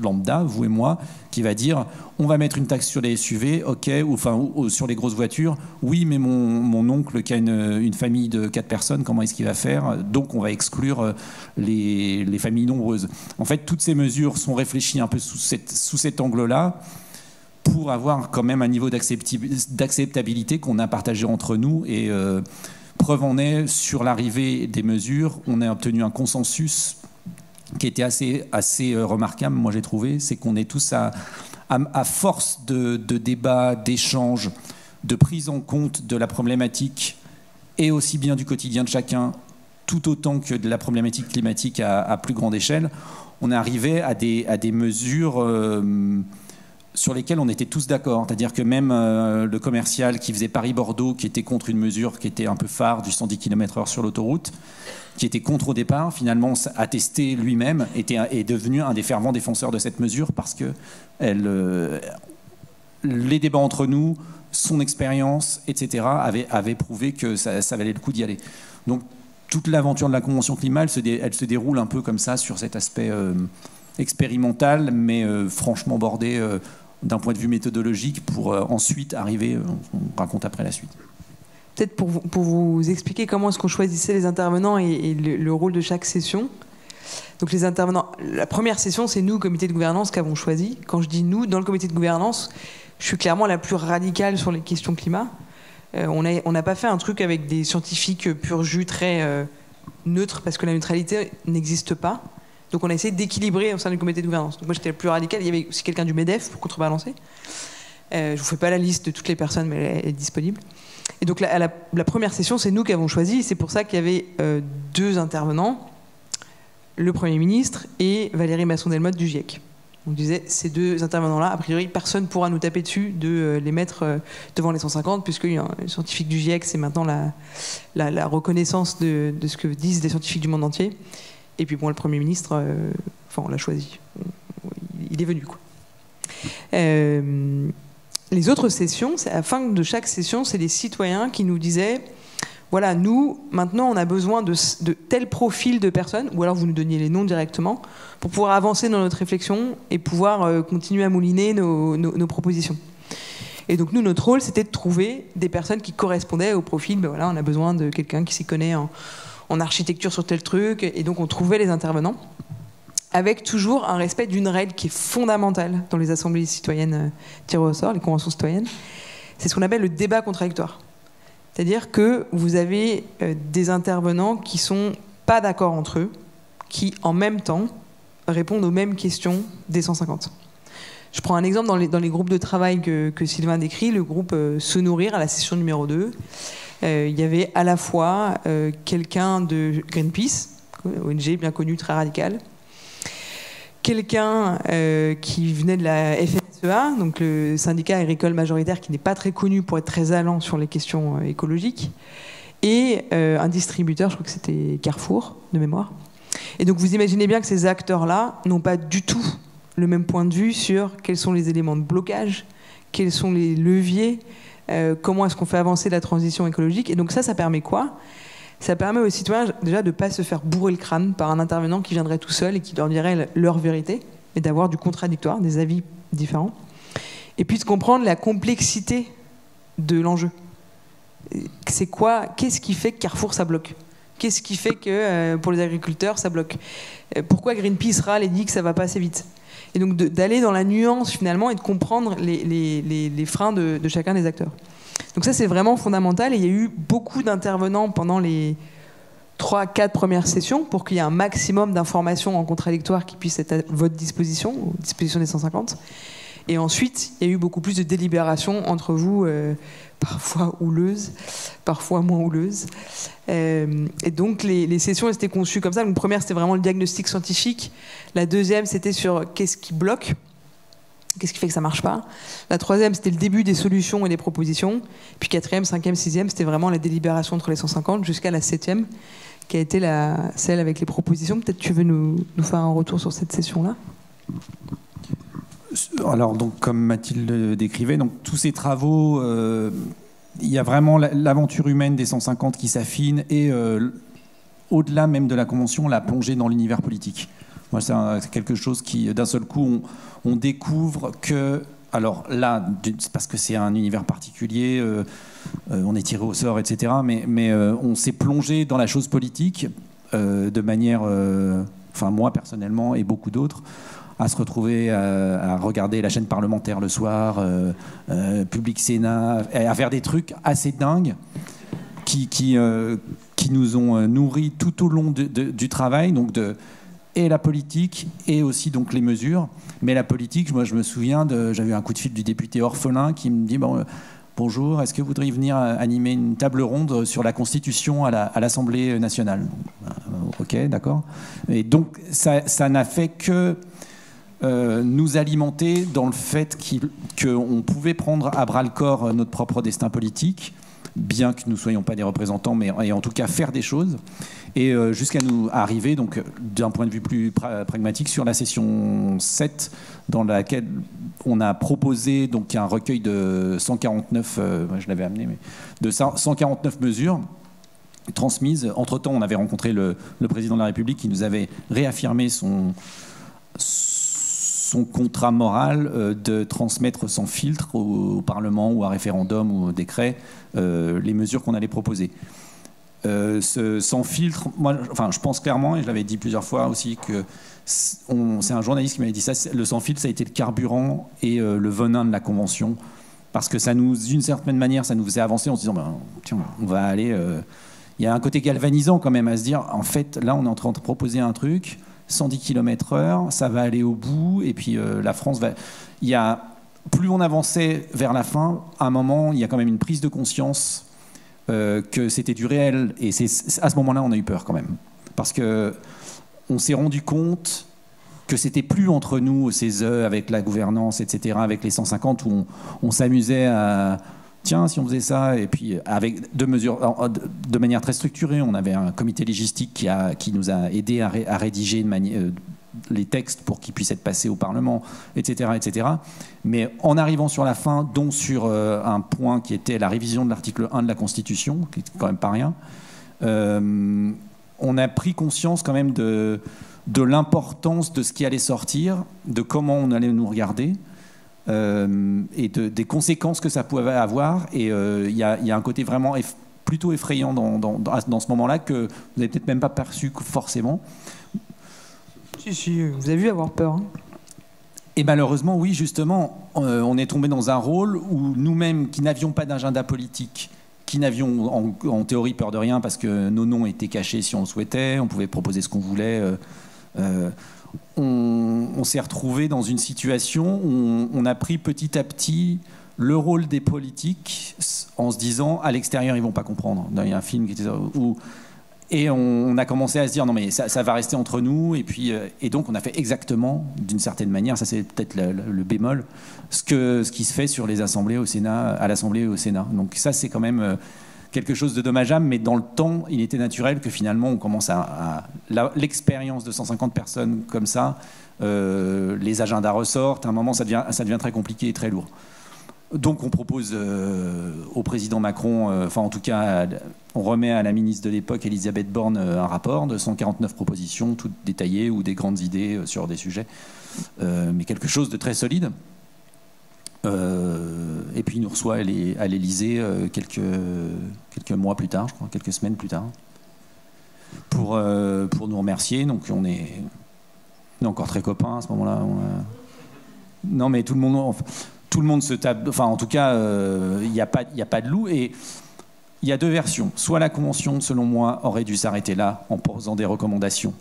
lambda, vous et moi, qui va dire on va mettre une taxe sur les SUV, ok, ou sur les grosses voitures, oui, mais mon oncle qui a une famille de 4 personnes, comment est-ce qu'il va faire? Donc on va exclure les familles nombreuses. En fait, toutes ces mesures sont réfléchies un peu sous cet angle-là, pour avoir quand même un niveau d'acceptabilité qu'on a partagé entre nous. Et preuve en est, sur l'arrivée des mesures, on a obtenu un consensus qui était assez remarquable, moi j'ai trouvé. C'est qu'on est tous à force de débats, d'échanges, de prise en compte de la problématique, et aussi bien du quotidien de chacun, tout autant que de la problématique climatique à plus grande échelle, on est arrivé à des mesures sur lesquels on était tous d'accord. C'est-à-dire que même le commercial qui faisait Paris-Bordeaux, qui était contre une mesure qui était un peu phare du 110 km/h sur l'autoroute, qui était contre au départ, finalement a testé lui-même, est devenu un des fervents défenseurs de cette mesure, parce que les débats entre nous, son expérience, etc., avaient prouvé que ça valait le coup d'y aller. Donc toute l'aventure de la Convention Climat, elle se déroule un peu comme ça, sur cet aspect expérimental, mais franchement bordé d'un point de vue méthodologique, pour ensuite arriver, on raconte après la suite. Peut-être pour vous expliquer comment est-ce qu'on choisissait les intervenants et le rôle de chaque session. Donc les intervenants, la première session, c'est nous, comité de gouvernance, qui avons choisi. Quand je dis nous, dans le comité de gouvernance, je suis clairement la plus radicale sur les questions climat. On n'a pas fait un truc avec des scientifiques pur jus très neutres, parce que la neutralité n'existe pas. Donc on a essayé d'équilibrer au sein du comité de gouvernance. Donc moi j'étais la plus radicale. Il y avait aussi quelqu'un du MEDEF pour contrebalancer. Je ne vous fais pas la liste de toutes les personnes, mais elle est disponible. Et donc la première session, c'est nous qui avons choisi. C'est pour ça qu'il y avait 2 intervenants, le Premier ministre et Valérie Masson-Delmotte du GIEC. On disait, ces 2 intervenants-là, a priori, personne ne pourra nous taper dessus de les mettre devant les 150, puisque les scientifiques du GIEC, c'est maintenant la reconnaissance de ce que disent les scientifiques du monde entier. Et puis bon, le Premier ministre, on l'a choisi. Il est venu, quoi. Les autres sessions, à la fin de chaque session, c'est les citoyens qui nous disaient voilà, nous, maintenant, on a besoin de tel profil de personnes, ou alors vous nous donniez les noms directement, pour pouvoir avancer dans notre réflexion et pouvoir continuer à mouliner nos propositions. Et donc nous, notre rôle, c'était de trouver des personnes qui correspondaient au profil. Ben voilà, on a besoin de quelqu'un qui s'y connaît en architecture sur tel truc, et donc on trouvait les intervenants. avec toujours un respect d'une règle qui est fondamentale dans les assemblées citoyennes tirées au sort, les conventions citoyennes. C'est ce qu'on appelle le débat contradictoire. C'est-à-dire que vous avez des intervenants qui sont pas d'accord entre eux, qui en même temps répondent aux mêmes questions des 150. Je prends un exemple dans les groupes de travail que Sylvain décrit, le groupe Se Nourrir à la session numéro 2. Il y avait à la fois quelqu'un de Greenpeace, ONG bien connue, très radicale, quelqu'un qui venait de la FNSEA, donc le syndicat agricole majoritaire qui n'est pas très connu pour être très allant sur les questions écologiques, et un distributeur, je crois que c'était Carrefour, de mémoire. Et donc vous imaginez bien que ces acteurs-là n'ont pas du tout le même point de vue sur quels sont les éléments de blocage, quels sont les leviers, comment est-ce qu'on fait avancer la transition écologique. Et donc ça permet quoi ? Ça permet aux citoyens déjà de ne pas se faire bourrer le crâne par un intervenant qui viendrait tout seul et qui leur dirait leur vérité, et d'avoir du contradictoire, des avis différents. Et puis de comprendre la complexité de l'enjeu. C'est quoi ? Qu'est-ce qui fait que Carrefour, ça bloque ? Qu'est-ce qui fait que pour les agriculteurs, ça bloque ? Pourquoi Greenpeace râle et dit que ça ne va pas assez vite ? Et donc d'aller dans la nuance finalement et de comprendre les freins de chacun des acteurs. Donc ça, c'est vraiment fondamental. Et il y a eu beaucoup d'intervenants pendant les 3-4 premières sessions pour qu'il y ait un maximum d'informations en contradictoire qui puissent être à votre disposition, aux dispositions des 150. Et ensuite, il y a eu beaucoup plus de délibérations entre vous, parfois houleuses, parfois moins houleuses. Et donc, les sessions étaient conçues comme ça. Donc, la première, c'était vraiment le diagnostic scientifique. La deuxième, c'était sur qu'est-ce qui bloque, qu'est-ce qui fait que ça ne marche pas. La troisième, c'était le début des solutions et des propositions. Puis quatrième, cinquième, sixième, c'était vraiment la délibération entre les 150 jusqu'à la septième, qui a été celle avec les propositions. Peut-être tu veux nous faire un retour sur cette session-là ? Alors, donc, comme Mathilde le décrivait, donc, tous ces travaux, il y a vraiment l'aventure humaine des 150 qui s'affine et au-delà même de la Convention, la plongée dans l'univers politique. Moi, c'est quelque chose qui, d'un seul coup, on découvre que... Alors là, c'est parce que c'est un univers particulier, on est tiré au sort, etc. Mais on s'est plongé dans la chose politique de manière... Enfin, moi, personnellement, et beaucoup d'autres, à se retrouver à regarder la chaîne parlementaire le soir, Public Sénat, à faire des trucs assez dingues qui nous ont nourris tout au long du travail, donc et la politique et aussi donc les mesures. Mais la politique, moi je me souviens, j'avais eu un coup de fil du député orphelin qui me dit bonjour, est-ce que vous voudriez venir animer une table ronde sur la Constitution à l'Assemblée nationale ? Ok, d'accord. Et donc ça n'a fait que nous alimenter dans le fait qu'on pouvait prendre à bras-le-corps notre propre destin politique, bien que nous ne soyons pas des représentants, mais en tout cas faire des choses, et jusqu'à nous arriver, donc, d'un point de vue plus pragmatique, sur la session 7, dans laquelle on a proposé donc, un recueil de 149, je l'avais amené, mais de 149 mesures transmises. Entre-temps, on avait rencontré le président de la République qui nous avait réaffirmé son contrat moral de transmettre sans filtre au Parlement ou à référendum ou au décret les mesures qu'on allait proposer. Sans filtre, moi, je pense clairement, et je l'avais dit plusieurs fois aussi, que c'est un journaliste qui m'avait dit ça, le sans filtre, ça a été le carburant et le venin de la Convention, parce que ça nous, d'une certaine manière, ça nous faisait avancer en se disant, tiens, on va aller... Il y a un côté galvanisant quand même à se dire, en fait, là, on est en train de proposer un truc... 110 km/h, ça va aller au bout, et puis la France va... Plus on avançait vers la fin, à un moment, il y a quand même une prise de conscience que c'était du réel, et c'est à ce moment-là, on a eu peur quand même. Parce qu'on s'est rendu compte que c'était plus entre nous, au CESE, avec la gouvernance, etc., avec les 150, où on s'amusait à... Tiens, si on faisait ça, et puis avec deux mesures, de manière très structurée, on avait un comité légistique qui nous a aidé à rédiger les textes pour qu'ils puissent être passés au Parlement, etc., etc. Mais en arrivant sur la fin, dont sur un point qui était la révision de l'article 1 de la Constitution, qui n'est quand même pas rien, on a pris conscience quand même de l'importance de ce qui allait sortir, de comment on allait nous regarder, et des conséquences que ça pouvait avoir. Et il y a un côté vraiment plutôt effrayant dans ce moment-là que vous n'avez peut-être même pas perçu forcément. Si, vous avez vu avoir peur. Hein. Et malheureusement, oui, justement, on est tombé dans un rôle où nous-mêmes, qui n'avions pas d'agenda politique, qui n'avions en théorie peur de rien parce que nos noms étaient cachés si on le souhaitait, on pouvait proposer ce qu'on voulait, on s'est retrouvé dans une situation où on a pris petit à petit le rôle des politiques en se disant à l'extérieur ils vont pas comprendre. Il y a un film qui était où et on a commencé à se dire non mais ça va rester entre nous et donc on a fait exactement d'une certaine manière, ça c'est peut-être le bémol, ce qui se fait sur les assemblées au Sénat, à l'Assemblée et au Sénat. Donc ça c'est quand même quelque chose de dommageable, mais dans le temps il était naturel que finalement on commence l'expérience de 150 personnes comme ça, les agendas ressortent, à un moment ça devient très compliqué et très lourd. Donc on propose au président Macron, enfin en tout cas on remet à la ministre de l'époque Elisabeth Borne un rapport de 149 propositions toutes détaillées ou des grandes idées sur des sujets, mais quelque chose de très solide. Et puis il nous reçoit à l'Élysée quelques mois plus tard, je crois, quelques semaines plus tard, pour nous remercier. Donc on est encore très copains à ce moment-là. Non mais tout le monde se tape, enfin en tout cas il n'y a pas de loup, et il y a deux versions. Soit la convention, selon moi, aurait dû s'arrêter là en posant des recommandations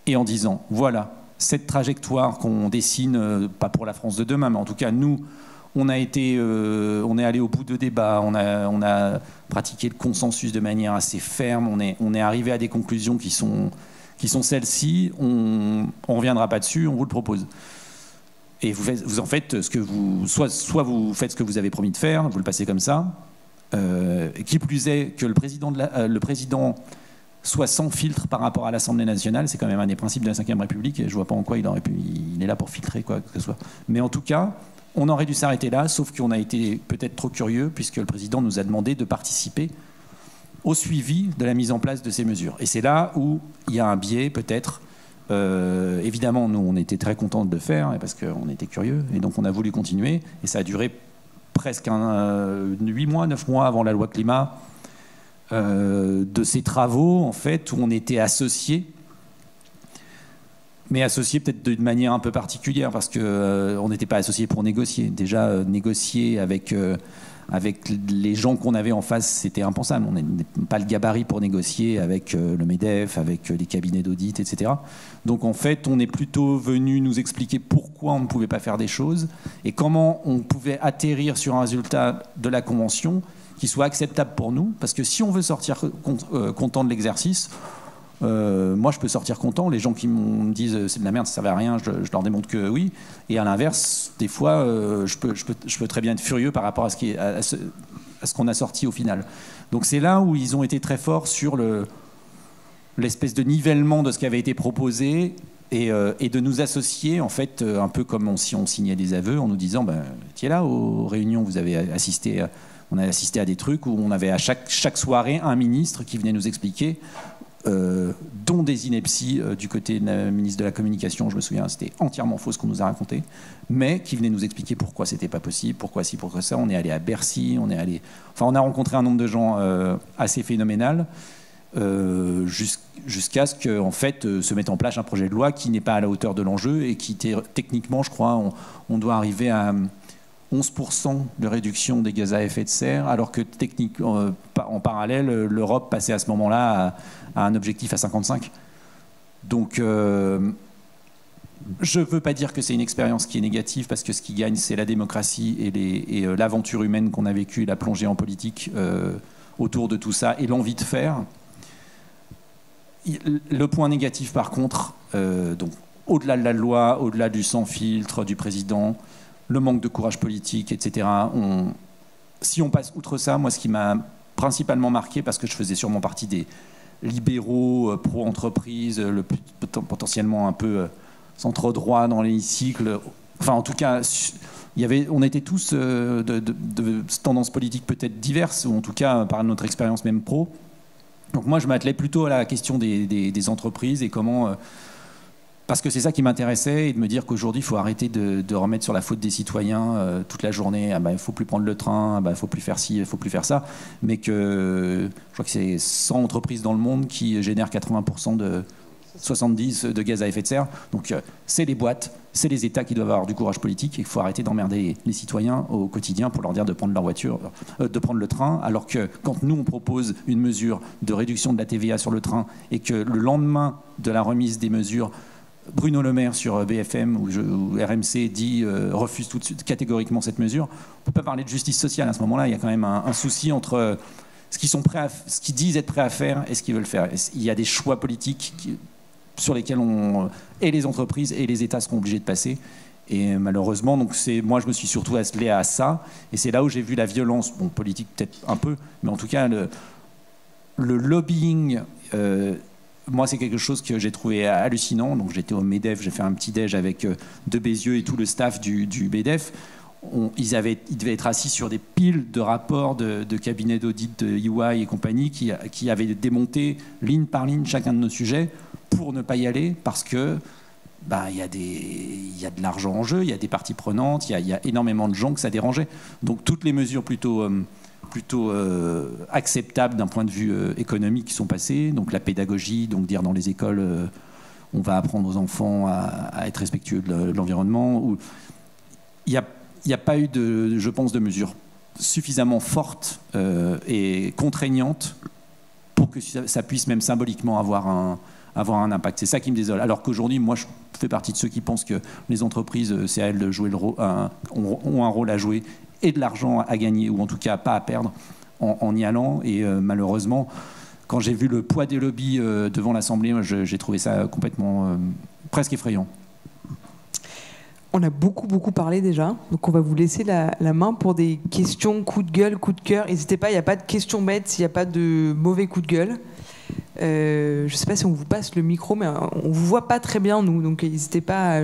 et en disant voilà, cette trajectoire qu'on dessine, pas pour la France de demain, mais en tout cas nous, on est allé au bout de débats, on a pratiqué le consensus de manière assez ferme, on est arrivé à des conclusions qui sont celles-ci, on reviendra pas dessus, on vous le propose. Et vous en faites ce que soit vous faites ce que vous avez promis de faire, vous le passez comme ça. Qui plus est que le président soit sans filtre par rapport à l'Assemblée nationale, c'est quand même un des principes de la Ve République, et je vois pas en quoi il est là pour filtrer quoi que ce soit. Mais en tout cas, on aurait dû s'arrêter là, sauf qu'on a été peut-être trop curieux, puisque le président nous a demandé de participer au suivi de la mise en place de ces mesures. Et c'est là où il y a un biais peut-être. Évidemment, nous, on était très contents de le faire parce qu'on était curieux, et donc on a voulu continuer, et ça a duré presque 8 mois, 9 mois avant la loi climat, de ces travaux, en fait, où on était associés, mais associés peut-être d'une manière un peu particulière, parce qu'on n'était pas associés pour négocier. Déjà, négocier avec les gens qu'on avait en face, c'était impensable. On n'est pas le gabarit pour négocier avec le MEDEF, avec les cabinets d'audit, etc. Donc en fait, on est plutôt venu nous expliquer pourquoi on ne pouvait pas faire des choses et comment on pouvait atterrir sur un résultat de la Convention qui soit acceptable pour nous. Parce que si on veut sortir content de l'exercice, moi je peux sortir content. Les gens qui me disent c'est de la merde, ça ne servait à rien, je leur démontre que oui. Et à l'inverse, des fois, je peux très bien être furieux par rapport à ce qu'on a sorti au final. Donc c'est là où ils ont été très forts sur l'espèce de nivellement de ce qui avait été proposé et de nous associer, en fait, un peu comme si on signait des aveux en nous disant tiens là, aux réunions, vous avez assisté, on a assisté à des trucs où on avait à chaque soirée un ministre qui venait nous expliquer. Dont des inepties du côté de la ministre de la Communication, je me souviens, c'était entièrement faux ce qu'on nous a raconté, mais qui venait nous expliquer pourquoi c'était pas possible, pourquoi ci, pourquoi ça. On est allé à Bercy, on a rencontré un nombre de gens assez phénoménal, jusqu'à ce qu'en fait se mette en place un projet de loi qui n'est pas à la hauteur de l'enjeu et qui techniquement, je crois, on doit arriver à 11% de réduction des gaz à effet de serre, alors que techniquement, en parallèle, l'Europe passait à ce moment-là à un objectif à 55. Donc, je ne veux pas dire que c'est une expérience qui est négative, parce que ce qui gagne, c'est la démocratie et l'aventure humaine qu'on a vécue, la plongée en politique autour de tout ça, et l'envie de faire. Le point négatif, par contre, donc, au-delà de la loi, au-delà du sans-filtre, du président, le manque de courage politique, etc. Si on passe outre ça, moi, ce qui m'a principalement marqué, parce que je faisais sûrement partie des libéraux pro-entreprise, potentiellement un peu centre-droit dans l'hémicycle, enfin, en tout cas, on était tous de tendances politiques peut-être diverses, ou en tout cas, par notre expérience même pro. Donc moi, je m'attelais plutôt à la question des entreprises et comment... parce que c'est ça qui m'intéressait, et de me dire qu'aujourd'hui, il faut arrêter de remettre sur la faute des citoyens toute la journée. Il ne faut plus prendre le train, il ne faut plus faire ci, il ne faut plus faire ça. Mais que je crois que c'est 100 entreprises dans le monde qui génèrent 80% 70 de gaz à effet de serre. Donc c'est les boîtes, c'est les États qui doivent avoir du courage politique. Il faut arrêter d'emmerder les citoyens au quotidien pour leur dire de prendre leur voiture, de prendre le train, alors que quand nous on propose une mesure de réduction de la TVA sur le train et que le lendemain de la remise des mesures, Bruno Le Maire sur BFM ou RMC refuse tout de suite catégoriquement cette mesure, on ne peut pas parler de justice sociale à ce moment-là. Il y a quand même un souci entre ce qu'ils disent être prêts à faire et ce qu'ils veulent faire. Il y a des choix politiques sur lesquels et les entreprises et les États seront obligés de passer. Et malheureusement, donc moi je me suis surtout attelé à ça. Et c'est là où j'ai vu la violence, politique peut-être un peu, mais en tout cas le lobbying. Moi, c'est quelque chose que j'ai trouvé hallucinant. Donc j'étais au MEDEF, j'ai fait un petit déj avec De Bézieux et tout le staff du MEDEF. Ils devaient être assis sur des piles de rapports de cabinets d'audit de EY et compagnie qui avaient démonté ligne par ligne chacun de nos sujets pour ne pas y aller parce que il y a de l'argent en jeu, il y a des parties prenantes, il y a énormément de gens que ça dérangeait. Donc toutes les mesures plutôt acceptables d'un point de vue économique qui sont passées, donc la pédagogie, donc dire dans les écoles on va apprendre aux enfants à être respectueux de l'environnement, où il n'y a pas eu je pense, de mesures suffisamment fortes et contraignantes pour que ça puisse même symboliquement avoir un impact. C'est ça qui me désole. Alors qu'aujourd'hui, moi, je fais partie de ceux qui pensent que les entreprises, c'est à elles de jouer ont un rôle à jouer et de l'argent à gagner, ou en tout cas pas à perdre en y allant. Et malheureusement, quand j'ai vu le poids des lobbies devant l'Assemblée, j'ai trouvé ça complètement presque effrayant. On a beaucoup parlé déjà, donc on va vous laisser la main pour des questions, coup de gueule, coup de cœur. N'hésitez pas, il n'y a pas de questions bêtes, s'il n'y a pas de mauvais coup de gueule. Je ne sais pas si on vous passe le micro, mais on ne vous voit pas très bien, nous, donc n'hésitez pas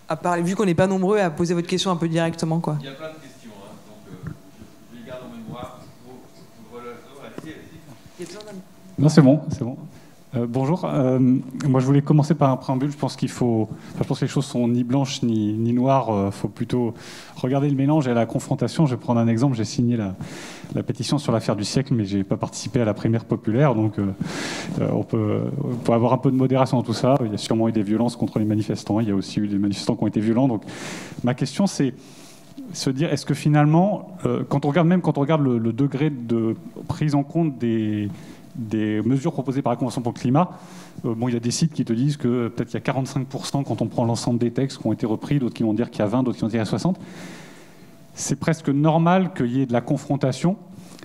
à parler, vu qu'on n'est pas nombreux, à poser votre question un peu directement, quoi. Il y a plein de questions, donc je les garde en mémoire. Non, c'est bon. Bonjour. Moi, je voulais commencer par un préambule. Je pense que les choses sont ni blanches ni noires. Il faut plutôt regarder le mélange et la confrontation. Je vais prendre un exemple. J'ai signé la pétition sur l'affaire du siècle, mais je n'ai pas participé à la primaire populaire. Donc, on peut avoir un peu de modération dans tout ça. Il y a sûrement eu des violences contre les manifestants. Il y a aussi eu des manifestants qui ont été violents. Donc, ma question, c'est se dire, est-ce que finalement, quand on regarde le degré de prise en compte des mesures proposées par la Convention pour le climat, il y a des sites qui te disent que peut-être il y a 45% quand on prend l'ensemble des textes qui ont été repris, d'autres qui vont dire qu'il y a 20, d'autres qui vont dire qu'il y a 60. C'est presque normal qu'il y ait de la confrontation.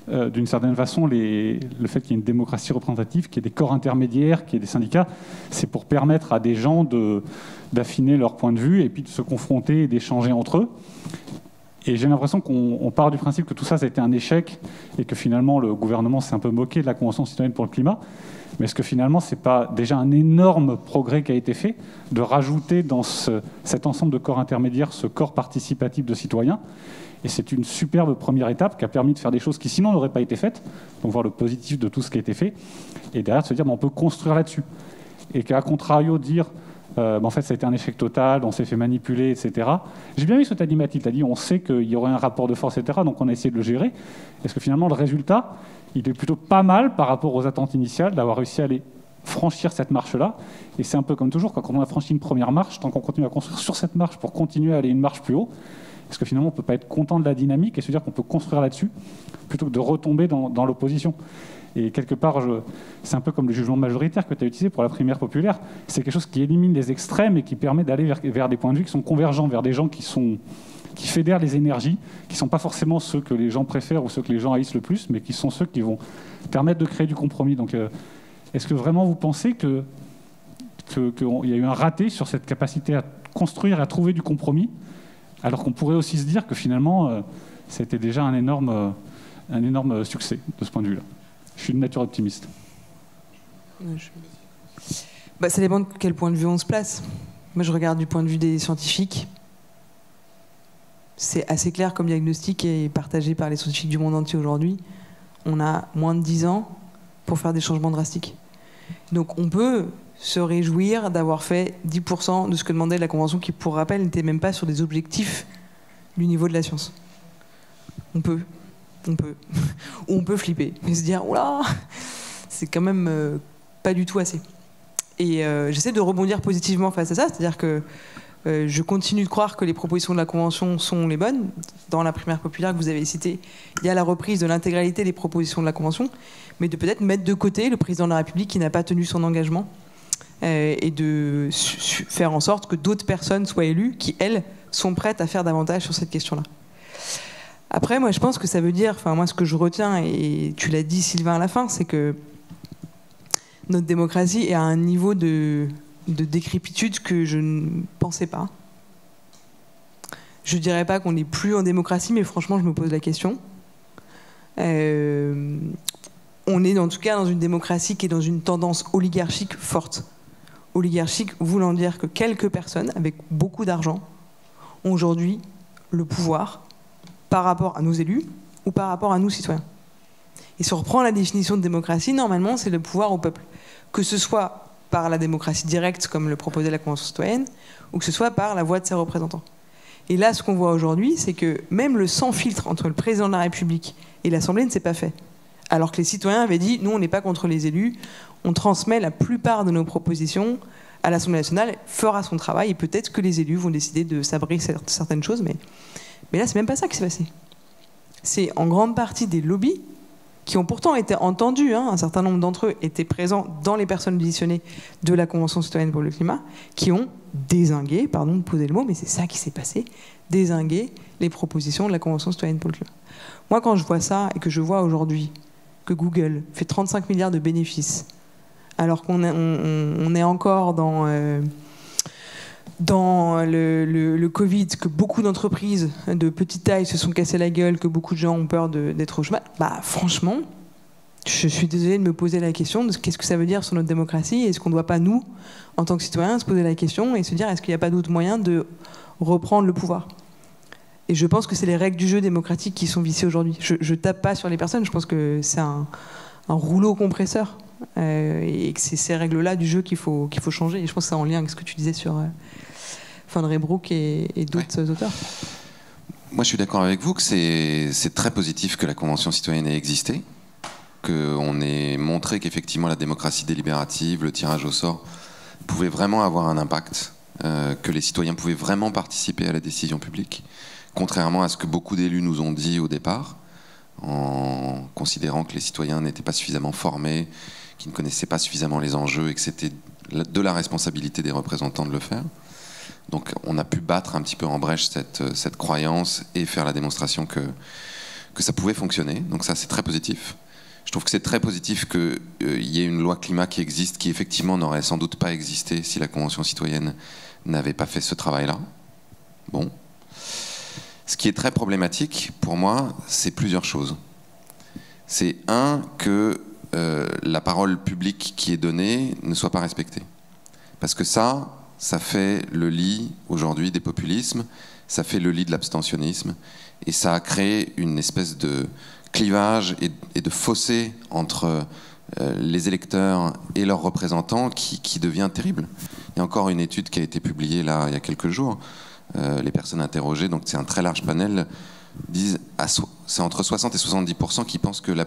D'une certaine façon, le fait qu'il y ait une démocratie représentative, qu'il y ait des corps intermédiaires, qu'il y ait des syndicats, c'est pour permettre à des gens d'affiner leur point de vue et puis de se confronter et d'échanger entre eux. Et j'ai l'impression qu'on part du principe que tout ça a été un échec et que finalement le gouvernement s'est un peu moqué de la Convention citoyenne pour le climat. Mais est-ce que finalement ce n'est pas déjà un énorme progrès qui a été fait de rajouter dans cet ensemble de corps intermédiaires ce corps participatif de citoyens? Et c'est une superbe première étape qui a permis de faire des choses qui sinon n'auraient pas été faites, donc voir le positif de tout ce qui a été fait, et derrière se dire on peut construire là-dessus. Et qu'à contrario dire en fait ça a été un échec total, on s'est fait manipuler, etc. J'ai bien vu ce que tu as dit, Mathilde, tu as dit on sait qu'il y aurait un rapport de force, etc., donc on a essayé de le gérer. Est-ce que finalement le résultat, il est plutôt pas mal par rapport aux attentes initiales d'avoir réussi à aller franchir cette marche-là? Et c'est un peu comme toujours, quand on a franchi une première marche, tant qu'on continue à construire sur cette marche pour continuer à aller une marche plus haut, est-ce que finalement on ne peut pas être content de la dynamique et se dire qu'on peut construire là-dessus plutôt que de retomber dans l'opposition? Et quelque part, c'est un peu comme le jugement majoritaire que tu as utilisé pour la primaire populaire. C'est quelque chose qui élimine les extrêmes et qui permet d'aller vers des points de vue qui sont convergents, vers des gens qui fédèrent les énergies, qui ne sont pas forcément ceux que les gens préfèrent ou ceux que les gens haïssent le plus, mais qui sont ceux qui vont permettre de créer du compromis. Donc, est-ce que vraiment vous pensez qu'il y a eu un raté sur cette capacité à construire et à trouver du compromis, alors qu'on pourrait aussi se dire que finalement, c'était déjà un énorme succès de ce point de vue-là? Je suis de nature optimiste. Ça dépend de quel point de vue on se place. Moi, je regarde du point de vue des scientifiques. C'est assez clair comme diagnostic et partagé par les scientifiques du monde entier aujourd'hui. On a moins de 10 ans pour faire des changements drastiques. Donc on peut se réjouir d'avoir fait 10% de ce que demandait la Convention, qui, pour rappel, n'était même pas sur des objectifs du niveau de la science. On peut. Ou on peut flipper et se dire, oula, c'est quand même pas du tout assez. Et j'essaie de rebondir positivement face à ça, c'est-à-dire que je continue de croire que les propositions de la Convention sont les bonnes. Dans la primaire populaire que vous avez citée, il y a la reprise de l'intégralité des propositions de la Convention, mais de peut-être mettre de côté le président de la République qui n'a pas tenu son engagement et de faire en sorte que d'autres personnes soient élues qui, elles, sont prêtes à faire davantage sur cette question-là. Après, moi, je pense que ça veut dire, enfin, moi, ce que je retiens, et tu l'as dit, Sylvain, à la fin, c'est que notre démocratie est à un niveau de décrépitude que je ne pensais pas. Je dirais pas qu'on n'est plus en démocratie, mais franchement, je me pose la question. On est en tout cas dans une démocratie qui est dans une tendance oligarchique forte. Oligarchique voulant dire que quelques personnes avec beaucoup d'argent ont aujourd'hui le pouvoir par rapport à nos élus ou par rapport à nous citoyens. Et si on reprend la définition de démocratie, normalement, c'est le pouvoir au peuple. Que ce soit par la démocratie directe, comme le proposait la Convention citoyenne, ou que ce soit par la voix de ses représentants. Et là, ce qu'on voit aujourd'hui, c'est que même le sans filtre entre le président de la République et l'Assemblée ne s'est pas fait. Alors que les citoyens avaient dit, nous, on n'est pas contre les élus, on transmet la plupart de nos propositions à l'Assemblée nationale, fera son travail, et peut-être que les élus vont décider de sabrer certaines choses, mais là, c'est même pas ça qui s'est passé. C'est en grande partie des lobbies qui ont pourtant été entendus, un certain nombre d'entre eux étaient présents dans les personnes auditionnées de la Convention citoyenne pour le climat, qui ont dézingué, pardon de poser le mot, mais c'est ça qui s'est passé, dézingué les propositions de la Convention citoyenne pour le climat. Moi, quand je vois ça, et que je vois aujourd'hui que Google fait 35 milliards de bénéfices, alors qu'on est encore dans le Covid, que beaucoup d'entreprises de petite taille se sont cassées la gueule, que beaucoup de gens ont peur d'être au chômage, franchement, je suis désolée de me poser la question de qu'est-ce que ça veut dire sur notre démocratie. Est-ce qu'on ne doit pas, nous, en tant que citoyens, se poser la question et se dire est-ce qu'il n'y a pas d'autre moyen de reprendre le pouvoir? Et je pense que c'est les règles du jeu démocratique qui sont viciées aujourd'hui. Je tape pas sur les personnes, je pense que c'est un rouleau compresseur et que c'est ces règles-là du jeu qu'il faut changer. Et je pense que c'est en lien avec ce que tu disais sur Van Reybrouck et d'autres auteurs. Moi, je suis d'accord avec vous que c'est très positif que la Convention citoyenne ait existé, qu'on ait montré qu'effectivement la démocratie délibérative, le tirage au sort, pouvait vraiment avoir un impact, que les citoyens pouvaient vraiment participer à la décision publique, contrairement à ce que beaucoup d'élus nous ont dit au départ, en considérant que les citoyens n'étaient pas suffisamment formés, qu'ils ne connaissaient pas suffisamment les enjeux et que c'était de la responsabilité des représentants de le faire. Donc on a pu battre un petit peu en brèche cette croyance et faire la démonstration que ça pouvait fonctionner. Donc ça, c'est très positif. Je trouve que c'est très positif qu'il y ait une loi climat qui existe, qui effectivement n'aurait sans doute pas existé si la Convention citoyenne n'avait pas fait ce travail-là. Bon. Ce qui est très problématique, pour moi, c'est plusieurs choses. C'est que la parole publique qui est donnée ne soit pas respectée. Parce que ça fait le lit aujourd'hui des populismes, ça fait le lit de l'abstentionnisme, et ça a créé une espèce de clivage et de fossé entre les électeurs et leurs représentants qui devient terrible. Il y a encore une étude qui a été publiée là il y a quelques jours. Les personnes interrogées, donc c'est un très large panel, disent c'est entre 60 et 70% qui pensent que la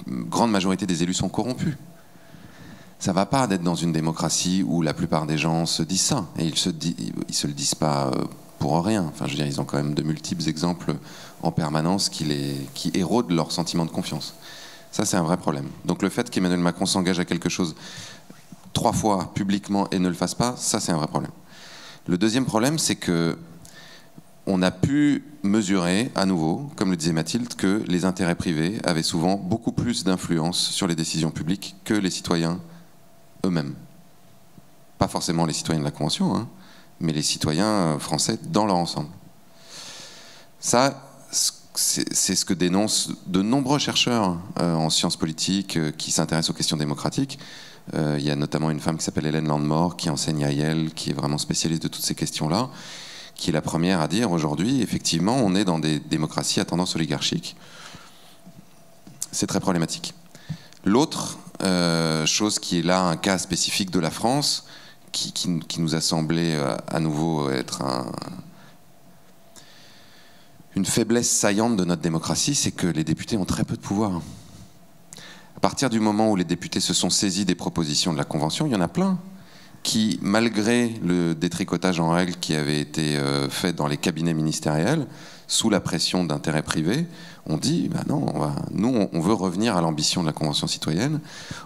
grande majorité des élus sont corrompus. Ça va pas d'être dans une démocratie où la plupart des gens se disent ça, et ils se le disent pas pour rien. Enfin, je veux dire, ils ont quand même de multiples exemples en permanence qui érodent leur sentiment de confiance. Ça, c'est un vrai problème. Donc le fait qu'Emmanuel Macron s'engage à quelque chose 3 fois publiquement et ne le fasse pas, ça, c'est un vrai problème. Le deuxième problème, c'est que on a pu mesurer, à nouveau, comme le disait Mathilde, que les intérêts privés avaient souvent beaucoup plus d'influence sur les décisions publiques que les citoyens eux-mêmes. Pas forcément les citoyens de la Convention, mais les citoyens français dans leur ensemble. Ça, c'est ce que dénoncent de nombreux chercheurs en sciences politiques qui s'intéressent aux questions démocratiques. Il y a notamment une femme qui s'appelle Hélène Landemort, qui enseigne à Yale, qui est vraiment spécialiste de toutes ces questions-là, qui est la première à dire aujourd'hui, effectivement, on est dans des démocraties à tendance oligarchique. C'est très problématique. L'autre chose qui est là un cas spécifique de la France, qui nous a semblé à nouveau être une faiblesse saillante de notre démocratie, c'est que les députés ont très peu de pouvoir. partir du moment où les députés se sont saisis des propositions de la Convention, il y en a plein qui, malgré le détricotage en règle qui avait été fait dans les cabinets ministériels, sous la pression d'intérêts privés, on dit bah non, nous on veut revenir à l'ambition de la Convention citoyenne,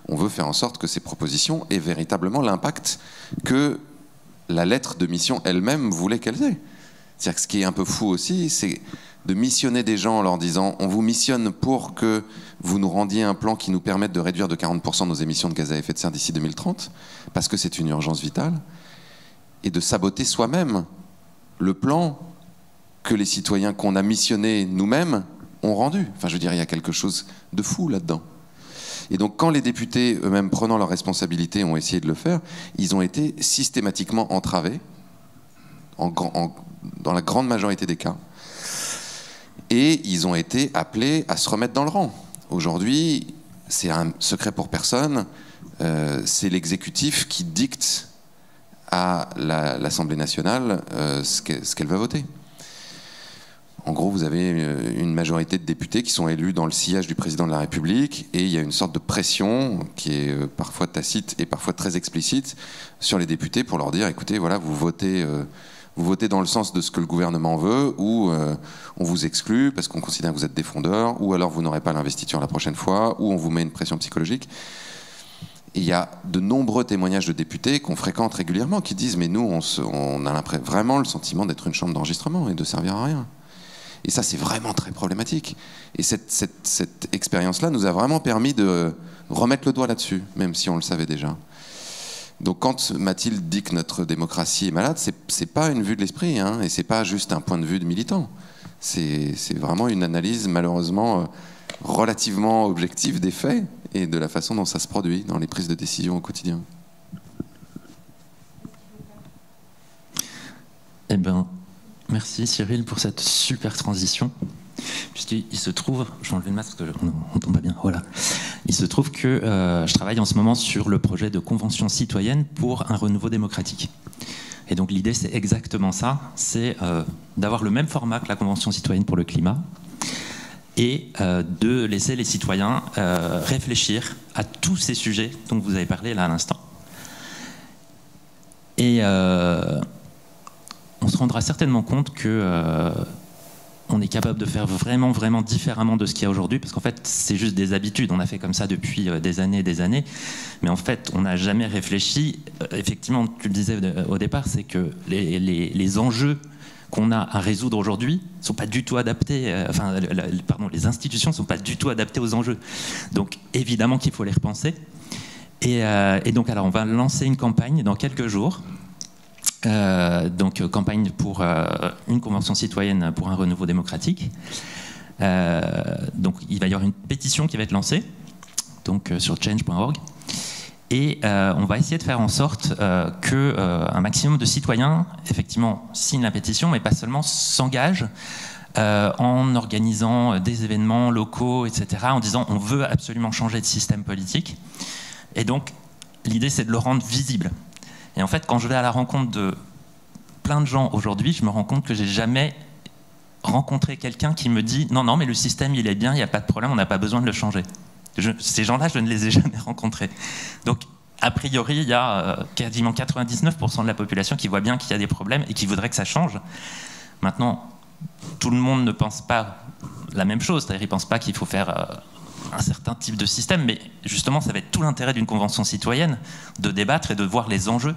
on veut faire en sorte que ces propositions aient véritablement l'impact que la lettre de mission elle-même voulait qu'elles aient. C'est-à-dire que ce qui est un peu fou aussi, c'est de missionner des gens en leur disant on vous missionne pour que vous nous rendiez un plan qui nous permette de réduire de 40% nos émissions de gaz à effet de serre d'ici 2030, parce que c'est une urgence vitale, et de saboter soi-même le plan que les citoyens qu'on a missionnés nous-mêmes ont rendu. Enfin, je veux dire, il y a quelque chose de fou là-dedans. Et donc, quand les députés, eux-mêmes, prenant leurs responsabilités, ont essayé de le faire, ils ont été systématiquement entravés, dans la grande majorité des cas. Et ils ont été appelés à se remettre dans le rang. Aujourd'hui, c'est un secret pour personne, c'est l'exécutif qui dicte à l'Assemblée nationale ce qu'elle va voter. En gros, vous avez une majorité de députés qui sont élus dans le sillage du président de la République, et il y a une sorte de pression qui est parfois tacite et parfois très explicite sur les députés pour leur dire, écoutez, voilà, vous votez dans le sens de ce que le gouvernement veut, ou on vous exclut parce qu'on considère que vous êtes des frondeurs, ou alors vous n'aurez pas l'investiture la prochaine fois, ou on vous met une pression psychologique. Et il y a de nombreux témoignages de députés qu'on fréquente régulièrement qui disent, mais nous, on a vraiment le sentiment d'être une chambre d'enregistrement et de servir à rien. Et ça, c'est vraiment très problématique. Et cette expérience-là nous a vraiment permis de remettre le doigt là-dessus, même si on le savait déjà. Donc quand Mathilde dit que notre démocratie est malade, c'est pas une vue de l'esprit, hein, et c'est pas juste un point de vue de militant. C'est vraiment une analyse, malheureusement, relativement objective des faits et de la façon dont ça se produit dans les prises de décision au quotidien. Eh bien, merci Cyril pour cette super transition. Puisqu'il se trouve, je vais enlever le masque parce qu'on tombe pas bien, voilà. Il se trouve que je travaille en ce moment sur le projet de convention citoyenne pour un renouveau démocratique. Et donc l'idée c'est exactement ça, c'est d'avoir le même format que la convention citoyenne pour le climat et de laisser les citoyens réfléchir à tous ces sujets dont vous avez parlé là à l'instant. Et on se rendra certainement compte que on est capable de faire vraiment, vraiment différemment de ce qu'il y a aujourd'hui, parce qu'en fait, c'est juste des habitudes. On a fait comme ça depuis des années et des années, mais en fait, on n'a jamais réfléchi. Effectivement, tu le disais au départ, c'est que les enjeux qu'on a à résoudre aujourd'hui ne sont pas du tout adaptés, les institutions ne sont pas du tout adaptées aux enjeux. Donc, évidemment qu'il faut les repenser. Et donc, alors, on va lancer une campagne dans quelques jours. Campagne pour une convention citoyenne pour un renouveau démocratique. Donc il va y avoir une pétition qui va être lancée sur change.org, et on va essayer de faire en sorte qu'un maximum de citoyens effectivement signent la pétition, mais pas seulement, s'engagent en organisant des événements locaux, etc., en disant on veut absolument changer de système politique. Et donc l'idée c'est de le rendre visible. Et en fait, quand je vais à la rencontre de plein de gens aujourd'hui, je me rends compte que j'ai jamais rencontré quelqu'un qui me dit non, mais le système il est bien, il n'y a pas de problème, on n'a pas besoin de le changer. Ces gens-là, je ne les ai jamais rencontrés. Donc, a priori, il y a quasiment 99% de la population qui voit bien qu'il y a des problèmes et qui voudrait que ça change. Maintenant, tout le monde ne pense pas la même chose, c'est-à-dire ils ne pensent pas qu'il faut faire un certain type de système, mais justement ça va être tout l'intérêt d'une convention citoyenne de débattre et de voir les enjeux.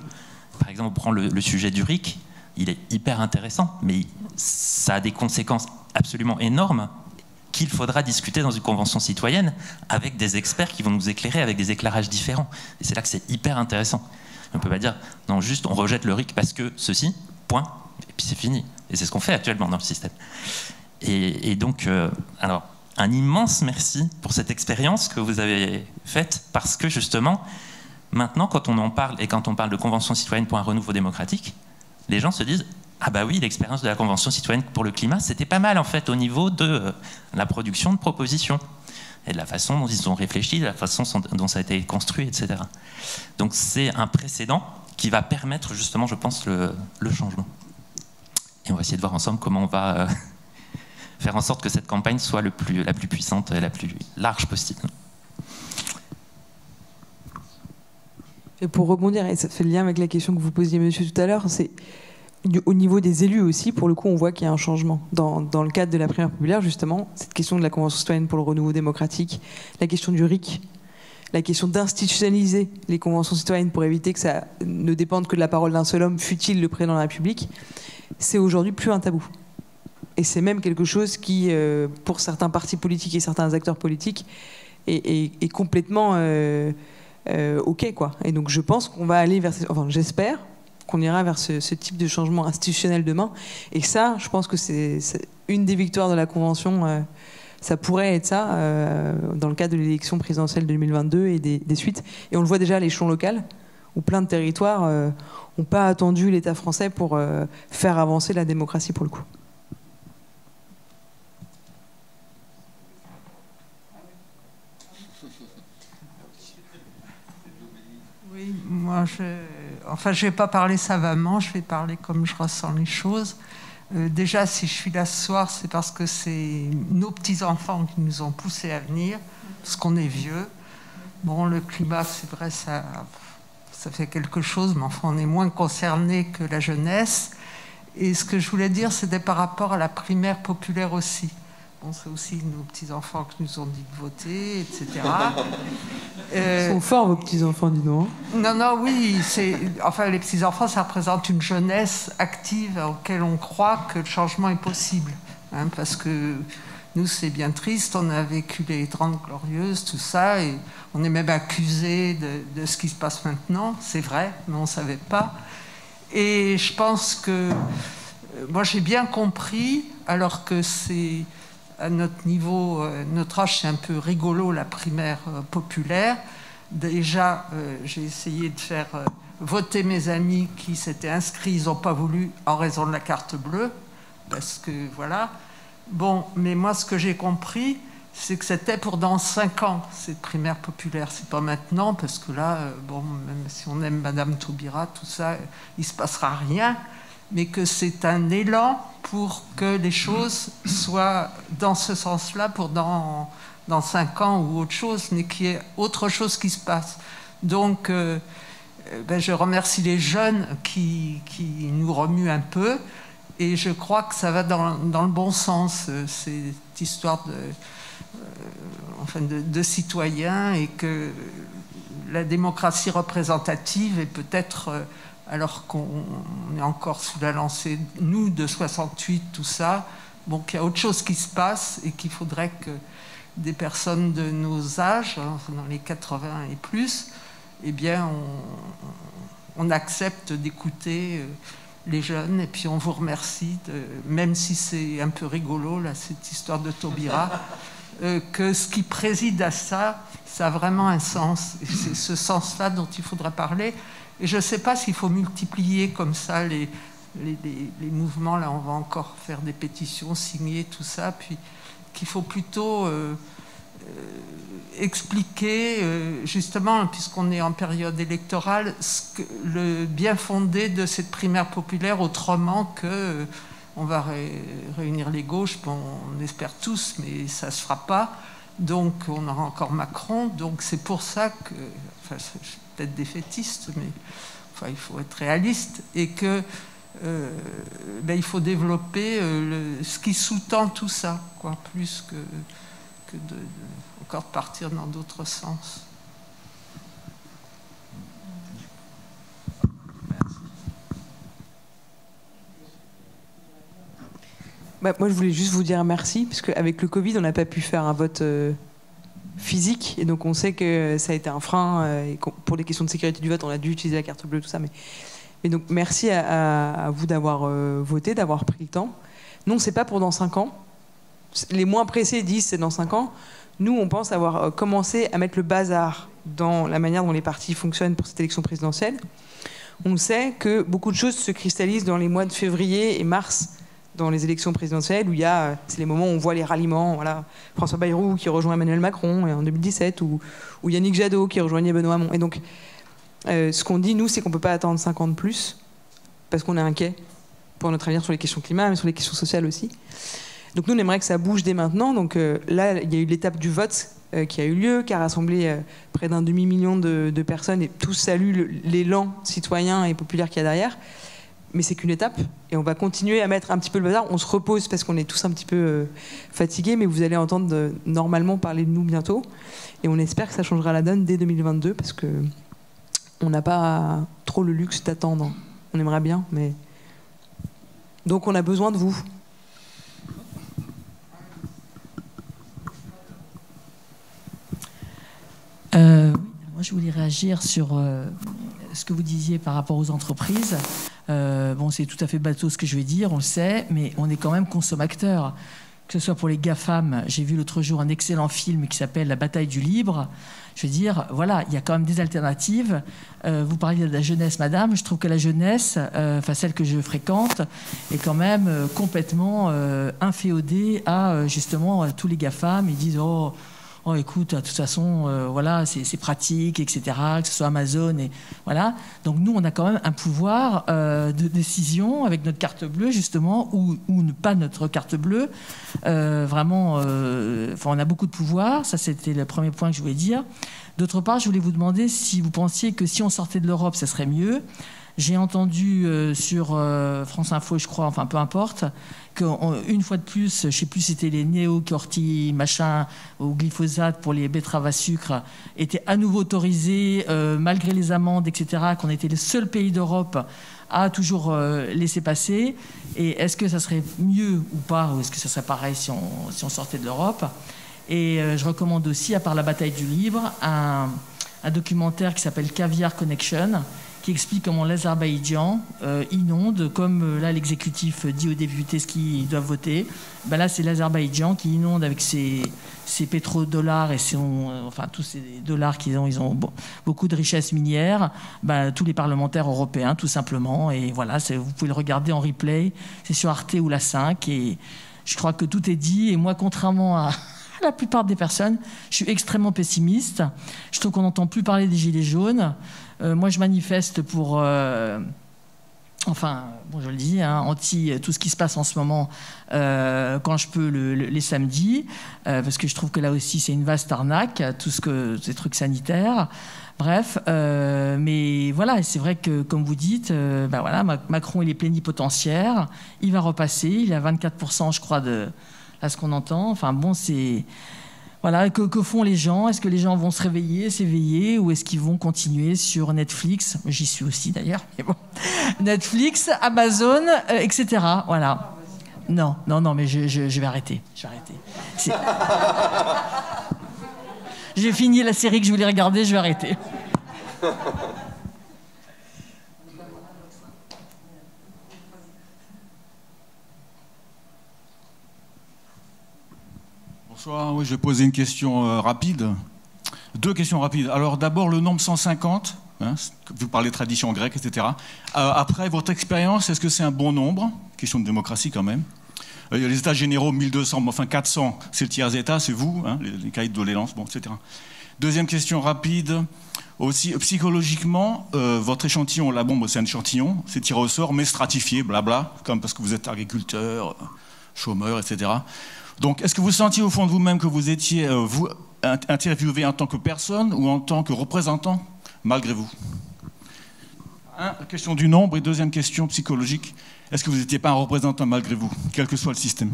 Par exemple, on prend le sujet du RIC, il est hyper intéressant, mais ça a des conséquences absolument énormes qu'il faudra discuter dans une convention citoyenne avec des experts qui vont nous éclairer avec des éclairages différents. Et c'est là que c'est hyper intéressant. On ne peut pas dire non, juste on rejette le RIC parce que ceci, point, et puis c'est fini. Et c'est ce qu'on fait actuellement dans le système. Et donc, alors, un immense merci pour cette expérience que vous avez faite, parce que justement, maintenant, quand on en parle, et quand on parle de convention citoyenne pour un renouveau démocratique, les gens se disent « Ah bah oui, l'expérience de la convention citoyenne pour le climat, c'était pas mal en fait au niveau de la production de propositions, et de la façon dont ils ont réfléchi, de la façon dont ça a été construit, etc. » Donc c'est un précédent qui va permettre justement, je pense, le changement. Et on va essayer de voir ensemble comment on va... faire en sorte que cette campagne soit la plus puissante et la plus large possible. Et pour rebondir, et ça fait le lien avec la question que vous posiez, monsieur, tout à l'heure, c'est au niveau des élus aussi, pour le coup, on voit qu'il y a un changement. Dans le cadre de la primaire populaire, justement, cette question de la Convention citoyenne pour le renouveau démocratique, la question du RIC, la question d'institutionnaliser les conventions citoyennes pour éviter que ça ne dépende que de la parole d'un seul homme, fût-il le président de la République, c'est aujourd'hui plus un tabou. Et c'est même quelque chose qui, pour certains partis politiques et certains acteurs politiques, est complètement OK, quoi. Et donc je pense qu'on va aller vers... Enfin, j'espère qu'on ira vers ce type de changement institutionnel demain. Et ça, je pense que c'est une des victoires de la Convention. Ça pourrait être ça dans le cadre de l'élection présidentielle de 2022 et des suites. Et on le voit déjà à l'échelon local, où plein de territoires n'ont pas attendu l'État français pour faire avancer la démocratie, pour le coup. Oui, moi, je ne vais pas parler savamment, je vais parler comme je ressens les choses. Déjà, si je suis là ce soir, c'est parce que c'est nos petits-enfants qui nous ont poussés à venir, parce qu'on est vieux. Bon, le climat, c'est vrai, ça fait quelque chose, mais enfin, on est moins concernés que la jeunesse. Et ce que je voulais dire, c'était par rapport à la primaire populaire aussi. Bon, c'est aussi nos petits-enfants qui nous ont dit de voter, etc. Ils sont forts, vos petits-enfants, dis donc. Non, oui. Enfin, les petits-enfants, ça représente une jeunesse active auquel on croit que le changement est possible. Hein, parce que nous, c'est bien triste. On a vécu les 30 Glorieuses, tout ça, et on est même accusé de ce qui se passe maintenant. C'est vrai, mais on ne savait pas. Et je pense que... moi, j'ai bien compris, alors que c'est... à notre niveau, notre âge, c'est un peu rigolo, la primaire populaire. Déjà, j'ai essayé de faire voter mes amis qui s'étaient inscrits. Ils n'ont pas voulu en raison de la carte bleue, parce que voilà. Bon, mais moi, ce que j'ai compris, c'est que c'était pour dans 5 ans, cette primaire populaire. C'est pas maintenant, parce que là, bon, même si on aime Madame Taubira, tout ça, il ne se passera rien. Mais que c'est un élan pour que les choses soient dans ce sens-là pour dans 5 ans ou autre chose, mais qu'il y ait autre chose qui se passe. Donc, je remercie les jeunes qui nous remuent un peu, et je crois que ça va dans le bon sens, cette histoire de citoyens, et que la démocratie représentative est peut-être... alors qu'on est encore sous la lancée, nous, de 68, tout ça, bon, qu'il y a autre chose qui se passe et qu'il faudrait que des personnes de nos âges, dans les 80 et plus, eh bien, on accepte d'écouter les jeunes, et puis on vous remercie, même si c'est un peu rigolo, là, cette histoire de Taubira, que ce qui préside à ça, ça a vraiment un sens. Et c'est ce sens-là dont il faudra parler. Et je ne sais pas s'il faut multiplier comme ça les mouvements. Là, on va encore faire des pétitions, signer, tout ça. Puis qu'il faut plutôt expliquer, justement, puisqu'on est en période électorale, le bien fondé de cette primaire populaire, autrement que on va réunir les gauches. Bon, on espère tous, mais ça ne se fera pas. Donc, on aura encore Macron. Donc, c'est pour ça que... Enfin, je suis peut-être défaitiste, mais enfin, il faut être réaliste. Et que il faut développer ce qui sous-tend tout ça, quoi, plus que encore de partir dans d'autres sens. Moi, je voulais juste vous dire merci, parce qu'avec le Covid, on n'a pas pu faire un vote physique, et donc on sait que ça a été un frein, et pour les questions de sécurité du vote, on a dû utiliser la carte bleue, tout ça. Mais donc, merci à vous d'avoir voté, d'avoir pris le temps. Non, c'est pas pour dans 5 ans. Les moins pressés disent c'est dans 5 ans. Nous, on pense avoir commencé à mettre le bazar dans la manière dont les partis fonctionnent pour cette élection présidentielle. On sait que beaucoup de choses se cristallisent dans les mois de février et mars, dans les élections présidentielles, où c'est les moments où on voit les ralliements. Voilà, François Bayrou qui rejoint Emmanuel Macron en 2017, ou Yannick Jadot qui rejoignait Benoît Hamon. Et donc, ce qu'on dit, nous, c'est qu'on ne peut pas attendre 5 ans de plus, parce qu'on est inquiet pour notre avenir sur les questions climat, mais sur les questions sociales aussi. Donc nous, on aimerait que ça bouge dès maintenant. Donc là, il y a eu l'étape du vote qui a eu lieu, qui a rassemblé près d'un demi-million de personnes, et tous saluent l'élan citoyen et populaire qu'il y a derrière. Mais c'est qu'une étape, et on va continuer à mettre un petit peu le bazar. On se repose parce qu'on est tous un petit peu fatigués, mais vous allez entendre normalement parler de nous bientôt. Et on espère que ça changera la donne dès 2022, parce qu'on n'a pas trop le luxe d'attendre. On aimerait bien, mais... Donc on a besoin de vous. Moi, je voulais réagir sur ce que vous disiez par rapport aux entreprises. Bon, c'est tout à fait bateau ce que je vais dire, on le sait, mais on est quand même consommateurs. Que ce soit pour les GAFAM, j'ai vu l'autre jour un excellent film qui s'appelle La bataille du libre. Je veux dire, voilà, il y a quand même des alternatives. Vous parliez de la jeunesse, madame. Je trouve que la jeunesse, enfin celle que je fréquente, est quand même complètement inféodée à justement à tous les GAFAM. Ils disent oh, écoute, de toute façon, voilà, c'est pratique, etc., que ce soit Amazon, et voilà. Donc nous, on a quand même un pouvoir de décision avec notre carte bleue, justement, ou pas notre carte bleue. Vraiment, on a beaucoup de pouvoir. Ça, c'était le premier point que je voulais dire. D'autre part, je voulais vous demander si vous pensiez que si on sortait de l'Europe, ça serait mieux. J'ai entendu sur France Info, je crois, enfin peu importe, qu'une fois de plus, je ne sais plus si c'était les néocorti machin ou glyphosate pour les betteraves à sucre, étaient à nouveau autorisés malgré les amendes, etc., qu'on était le seul pays d'Europe à toujours laisser passer. Et est-ce que ça serait mieux ou pas, ou est-ce que ça serait pareil si on sortait de l'Europe? Et je recommande aussi, à part La bataille du libre, un documentaire qui s'appelle Caviar Connection, qui explique comment l'Azerbaïdjan inonde, comme là l'exécutif dit aux députés ce qu'ils doivent voter. Ben là, c'est l'Azerbaïdjan qui inonde avec ses pétrodollars et enfin tous ces dollars qu'ils ont. Ils ont beaucoup de richesses minières. Ben, tous les parlementaires européens, tout simplement. Et voilà, vous pouvez le regarder en replay. C'est sur Arte ou la 5. Et je crois que tout est dit. Et moi, contrairement à la plupart des personnes, je suis extrêmement pessimiste. Je trouve qu'on n'entend plus parler des gilets jaunes. Moi, je manifeste pour, enfin, bon, je le dis, hein, anti tout ce qui se passe en ce moment quand je peux les samedis, parce que je trouve que là aussi, c'est une vaste arnaque, ces trucs sanitaires. Bref, mais voilà, c'est vrai que, comme vous dites, ben voilà, Macron, il est plénipotentiaire, il va repasser, il est à 24%, je crois, à ce qu'on entend. Enfin, bon, c'est... Voilà, que font les gens? Est-ce que les gens vont se réveiller, s'éveiller, ou est-ce qu'ils vont continuer sur Netflix? J'y suis aussi d'ailleurs, mais bon. Netflix, Amazon, etc. Voilà. Non, mais je vais arrêter. J'ai fini la série que je voulais regarder, je vais arrêter. Bonsoir, oui, je vais poser une question rapide. 2 questions rapides. Alors d'abord, le nombre 150, hein, vous parlez tradition grecque, etc. Après, votre expérience, est-ce que c'est un bon nombre? Question de démocratie quand même. Les états généraux, 1200, enfin 400, c'est le tiers-état, c'est vous, hein, les cahiers de doléances, bon, etc. Deuxième question rapide. Aussi, psychologiquement, votre échantillon, la bombe, c'est un échantillon, c'est tiré au sort, mais stratifié, blabla, comme parce que vous êtes agriculteur, chômeur, etc. Donc, est-ce que vous sentiez au fond de vous-même que vous étiez vous interviewé en tant que personne ou en tant que représentant, malgré vous? Question du nombre. Et deuxième question psychologique, est-ce que vous n'étiez pas un représentant malgré vous, quel que soit le système?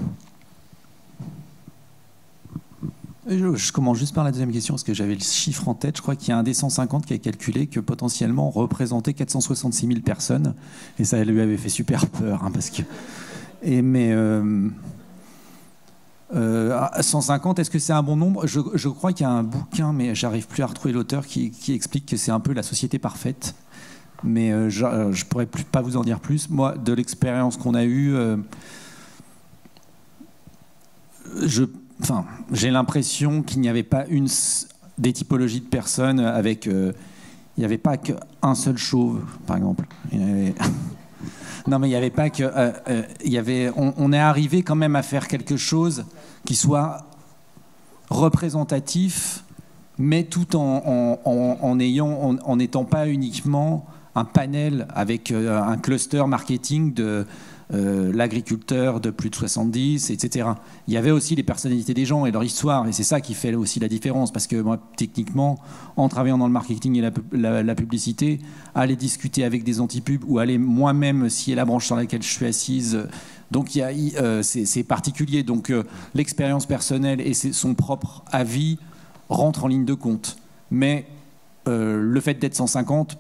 Je commence juste par la deuxième question, parce que j'avais le chiffre en tête. Je crois qu'il y a un des 150 qui a calculé que potentiellement représentait 466 000 personnes. Et ça lui avait fait super peur. Hein, parce que... mais... 150, est-ce que c'est un bon nombre? Je crois qu'il y a un bouquin, mais j'arrive plus à retrouver l'auteur, qui explique que c'est un peu la société parfaite. Mais je pourrais pas vous en dire plus. Moi, de l'expérience qu'on a eue, j'ai l'impression qu'il n'y avait pas des typologies de personnes avec... il n'y avait pas qu'un seul chauve, par exemple. Non, mais il n'y avait pas que... on est arrivé quand même à faire quelque chose qui soit représentatif, mais tout en n'étant pas uniquement un panel avec un cluster marketing l'agriculteur de plus de 70, etc. Il y avait aussi les personnalités des gens et leur histoire, et c'est ça qui fait aussi la différence, parce que moi, techniquement, en travaillant dans le marketing et la publicité, aller discuter avec des antipubs ou aller moi-même scier la branche sur laquelle je suis assise, donc c'est particulier. Donc l'expérience personnelle et son propre avis rentrent en ligne de compte. Mais le fait d'être 150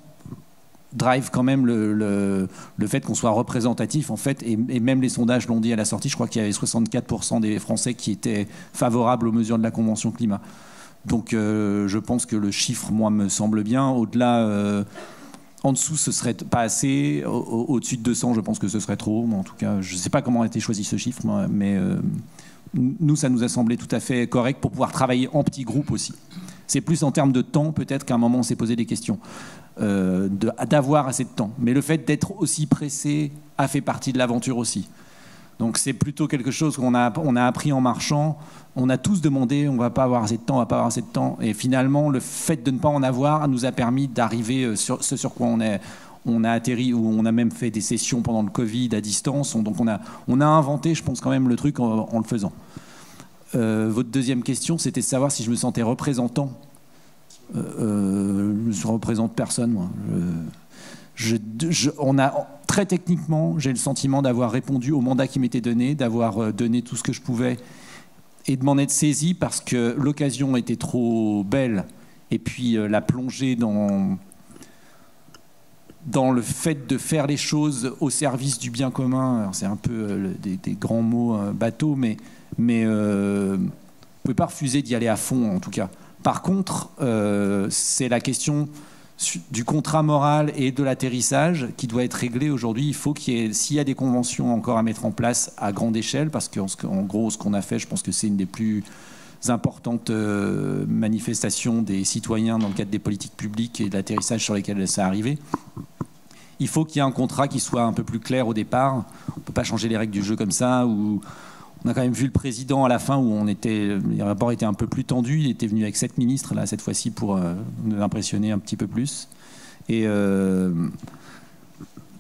drive quand même le fait qu'on soit représentatif, en fait, et même les sondages l'ont dit à la sortie, je crois qu'il y avait 64% des Français qui étaient favorables aux mesures de la Convention climat. Donc je pense que le chiffre, moi, me semble bien. Au-delà, en dessous, ce serait pas assez. Au-dessus de 200, je pense que ce serait trop. En tout cas, je ne sais pas comment a été choisi ce chiffre, moi, mais nous, ça nous a semblé tout à fait correct pour pouvoir travailler en petits groupes aussi. C'est plus en termes de temps, peut-être qu'à un moment, on s'est posé des questions. D'avoir assez de temps. Mais le fait d'être aussi pressé a fait partie de l'aventure aussi. Donc c'est plutôt quelque chose qu'on a appris en marchant. On a tous demandé, on va pas avoir assez de temps, on va pas avoir assez de temps. Et finalement, le fait de ne pas en avoir nous a permis d'arriver sur ce sur quoi on a atterri, ou on a même fait des sessions pendant le Covid à distance. Donc on a inventé, je pense, quand même le truc en le faisant. Votre deuxième question, c'était de savoir si je me sentais représentant. Je ne représente personne, moi. Très techniquement, j'ai le sentiment d'avoir répondu au mandat qui m'était donné, d'avoir donné tout ce que je pouvais et de m'en être saisi parce que l'occasion était trop belle. Et puis la plongée dans le fait de faire les choses au service du bien commun, c'est un peu des grands mots bateaux, mais vous ne pouvez pas refuser d'y aller à fond, en tout cas. Par contre, c'est la question du contrat moral et de l'atterrissage qui doit être réglée aujourd'hui. Il faut s'il y a des conventions encore à mettre en place à grande échelle, parce qu'en gros, ce qu'on a fait, je pense que c'est une des plus importantes manifestations des citoyens dans le cadre des politiques publiques et de l'atterrissage sur lesquels ça est arrivé. Il faut qu'il y ait un contrat qui soit un peu plus clair au départ. On ne peut pas changer les règles du jeu comme ça, ou... On a quand même vu le président à la fin où le rapport était un peu plus tendu. Il était venu avec 7 ministres, là, cette fois-ci, pour nous impressionner un petit peu plus. Et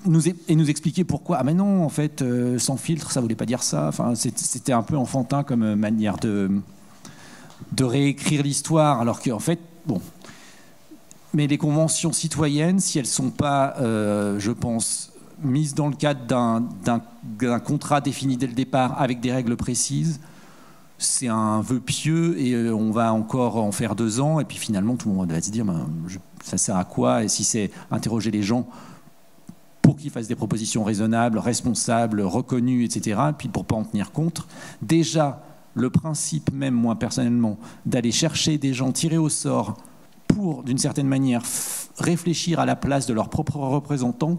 nous expliquer pourquoi. Ah mais non, en fait, sans filtre, ça ne voulait pas dire ça. Enfin, c'était un peu enfantin comme manière de réécrire l'histoire. Alors qu'en fait, bon... Mais les conventions citoyennes, si elles ne sont pas, je pense... mise dans le cadre d'un contrat défini dès le départ avec des règles précises, c'est un vœu pieux et on va encore en faire 2 ans et puis finalement tout le monde va se dire ça sert à quoi, et si c'est interroger les gens pour qu'ils fassent des propositions raisonnables, responsables, reconnues, etc., et puis pour ne pas en tenir compte. Déjà, le principe même, moi personnellement, d'aller chercher des gens tirés au sort pour, d'une certaine manière, réfléchir à la place de leurs propres représentants,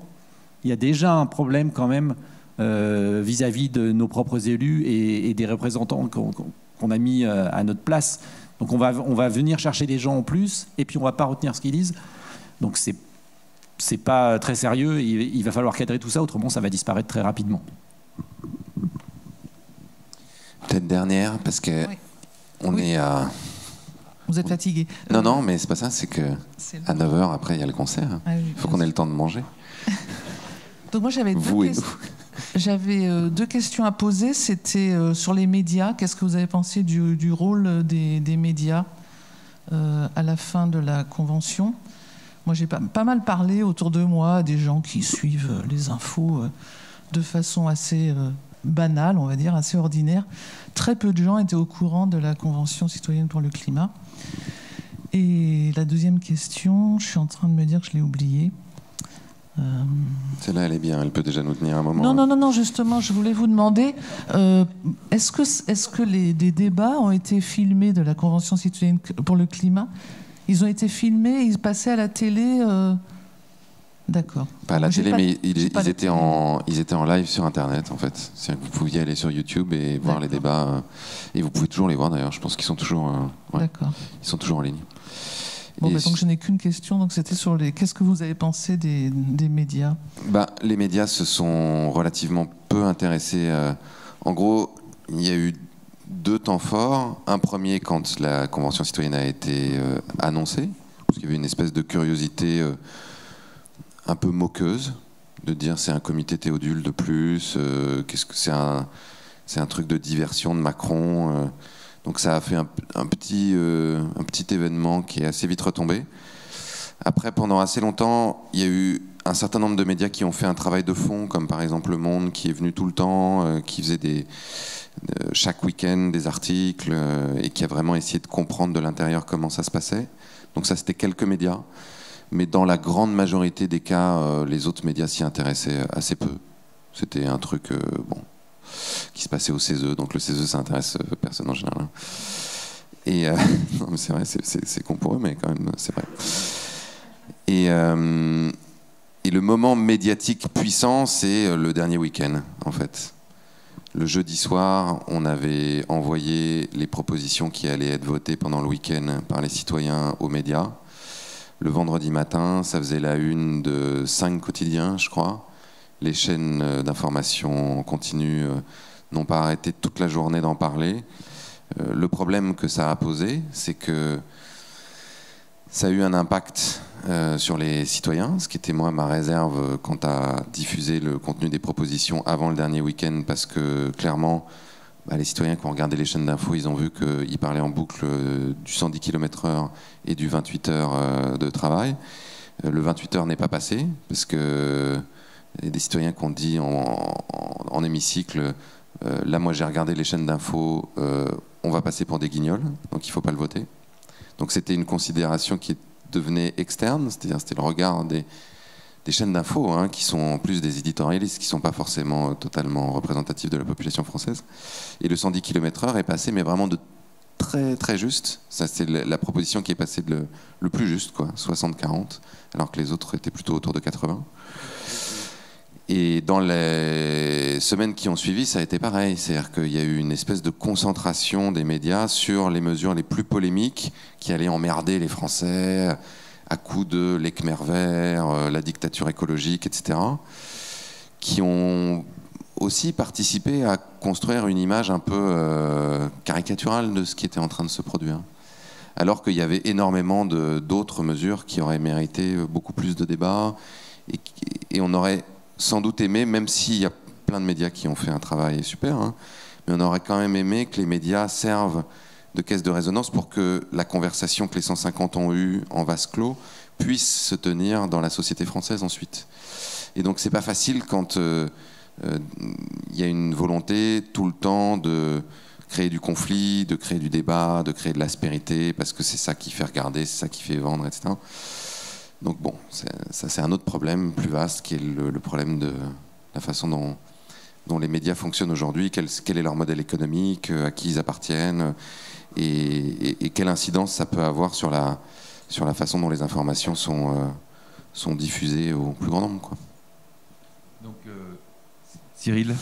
il y a déjà un problème quand même vis-à-vis de nos propres élus et des représentants qu'on a mis à notre place. Donc on va venir chercher des gens en plus et puis on ne va pas retenir ce qu'ils disent. Donc c'est pas très sérieux. Il va falloir cadrer tout ça, autrement ça va disparaître très rapidement. Peut-être dernière, parce que on est à... Vous êtes fatigué. Non, mais c'est pas ça, c'est qu'à 9h, après, il y a le concert. Il faut qu'on ait le temps de manger. Donc moi j'avais deux questions à poser. C'était sur les médias. Qu'est-ce que vous avez pensé du rôle des médias à la fin de la convention? Moi j'ai pas mal parlé autour de moi des gens qui suivent les infos de façon assez banale, on va dire, assez ordinaire. Très peu de gens étaient au courant de la Convention citoyenne pour le climat. Et la deuxième question, je suis en train de me dire que je l'ai oubliée. Celle-là, elle est bien, elle peut déjà nous tenir un moment. Non, justement, je voulais vous demander, est-ce que des débats ont été filmés de la Convention citoyenne pour le climat? Ils ont été filmés, ils passaient à la télé D'accord. Pas à la télé, mais ils étaient en live sur Internet, en fait. C'est-à-dire que vous pouviez aller sur YouTube et voir les débats. Et vous pouvez toujours les voir, d'ailleurs. Je pense qu'ils sont toujours, D'accord. Ils sont toujours en ligne. Bon, donc je n'ai qu'une question, donc c'était sur qu'est-ce que vous avez pensé des médias? Les médias se sont relativement peu intéressés. En gros, il y a eu 2 temps forts. Un premier quand la Convention citoyenne a été annoncée, parce qu'il y avait une espèce de curiosité un peu moqueuse de dire c'est un comité Théodule de plus, qu'est-ce que c'est un truc de diversion de Macron. Donc ça a fait un petit événement qui est assez vite retombé. Après, pendant assez longtemps, il y a eu un certain nombre de médias qui ont fait un travail de fond, comme par exemple Le Monde, qui est venu tout le temps, qui faisait chaque week-end des articles, et qui a vraiment essayé de comprendre de l'intérieur comment ça se passait. Donc ça, c'était quelques médias. Mais dans la grande majorité des cas, les autres médias s'y intéressaient assez peu. C'était un truc qui se passait au CESE, donc le CESE, ça intéresse personne en général. Et non, mais c'est vrai, c'est con pour eux, mais quand même, c'est vrai. Et le moment médiatique puissant, c'est le dernier week-end, en fait. Le jeudi soir, on avait envoyé les propositions qui allaient être votées pendant le week-end par les citoyens aux médias. Le vendredi matin, ça faisait la une de 5 quotidiens, je crois. Les chaînes d'information continue n'ont pas arrêté toute la journée d'en parler. Le problème que ça a posé, c'est que ça a eu un impact sur les citoyens, ce qui était moi ma réserve quant à diffuser le contenu des propositions avant le dernier week-end, parce que clairement, les citoyens qui ont regardé les chaînes d'infos, ils ont vu qu'ils parlaient en boucle du 110 km/h et du 28 heures de travail. Le 28 heures n'est pas passé, parce que il y a des citoyens qui ont dit en hémicycle, là moi j'ai regardé les chaînes d'infos, on va passer pour des guignols, donc il ne faut pas le voter. Donc c'était une considération qui devenait externe, c'est-à-dire c'était le regard des chaînes d'infos, qui sont en plus des éditorialistes, qui ne sont pas forcément totalement représentatifs de la population française. Et le 110 km/h est passé, mais vraiment de très très juste. Ça, c'est la proposition qui est passée le plus juste, quoi, 60-40, alors que les autres étaient plutôt autour de 80. Et dans les semaines qui ont suivi, ça a été pareil. C'est-à-dire qu'il y a eu une espèce de concentration des médias sur les mesures les plus polémiques qui allaient emmerder les Français à coups de l'Khmer vert, la dictature écologique, etc., qui ont aussi participé à construire une image un peu caricaturale de ce qui était en train de se produire. Alors qu'il y avait énormément d'autres mesures qui auraient mérité beaucoup plus de débats, et on aurait sans doute aimé, même s'il y a plein de médias qui ont fait un travail super, mais on aurait quand même aimé que les médias servent de caisse de résonance pour que la conversation que les 150 ont eue en vase clos puisse se tenir dans la société française ensuite. Et donc c'est pas facile quand il y a une volonté tout le temps de créer du conflit, de créer du débat, de créer de l'aspérité, parce que c'est ça qui fait regarder, c'est ça qui fait vendre, etc. Donc bon, ça c'est un autre problème plus vaste, qui est le problème de la façon dont les médias fonctionnent aujourd'hui, quel est leur modèle économique, à qui ils appartiennent, et quelle incidence ça peut avoir sur la façon dont les informations sont diffusées au plus grand nombre, quoi. Donc, Cyril,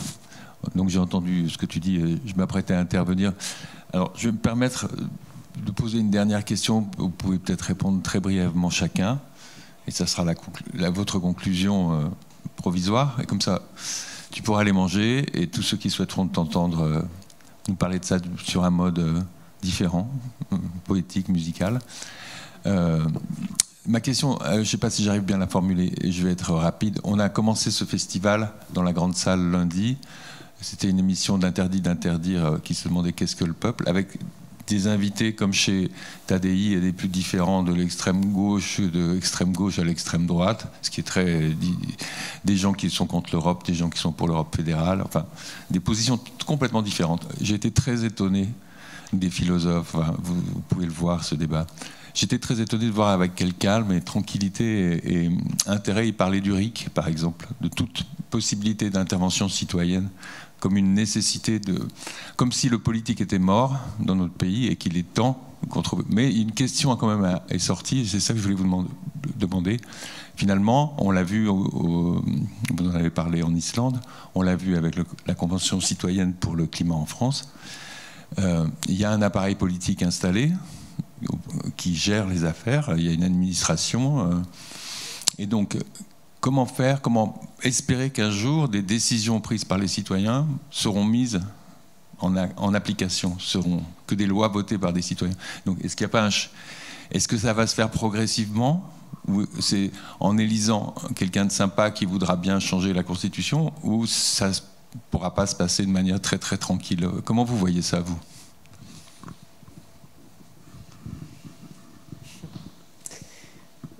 donc j'ai entendu ce que tu dis, je m'apprêtais à intervenir. Alors, je vais me permettre de poser une dernière question. Vous pouvez peut-être répondre très brièvement chacun, et ça sera votre conclusion provisoire. Et comme ça, tu pourras aller manger, et tous ceux qui souhaiteront t'entendre nous parler de ça sur un mode différent, poétique, musical. Ma question, je ne sais pas si j'arrive bien à la formuler, et je vais être rapide. On a commencé ce festival dans la grande salle lundi. C'était une émission d'Interdit d'interdire qui se demandait qu'est-ce que le peuple, avec des invités comme chez Tadei et des plus différents de l'extrême gauche à l'extrême droite, ce qui est des gens qui sont contre l'Europe, des gens qui sont pour l'Europe fédérale, enfin des positions complètement différentes. J'ai été très étonné des philosophes, vous pouvez le voir ce débat. J'étais très étonné de voir avec quel calme et tranquillité et intérêt il parlait du RIC, par exemple, de toute possibilité d'intervention citoyenne, comme une nécessité comme si le politique était mort dans notre pays et qu'il est temps mais une question quand même est sortie, et c'est ça que je voulais vous demander. Finalement, on l'a vu, vous en avez parlé en Islande, on l'a vu avec la Convention citoyenne pour le climat en France. Il y a un appareil politique installé qui gère les affaires, il y a une administration, et donc comment espérer qu'un jour des décisions prises par les citoyens seront mises en application, seront que des lois votées par des citoyens. Donc est-ce que ça va se faire progressivement C'est en élisant quelqu'un de sympa qui voudra bien changer la Constitution, ou ça ne pourra pas se passer de manière très très tranquille? Comment vous voyez ça, vous?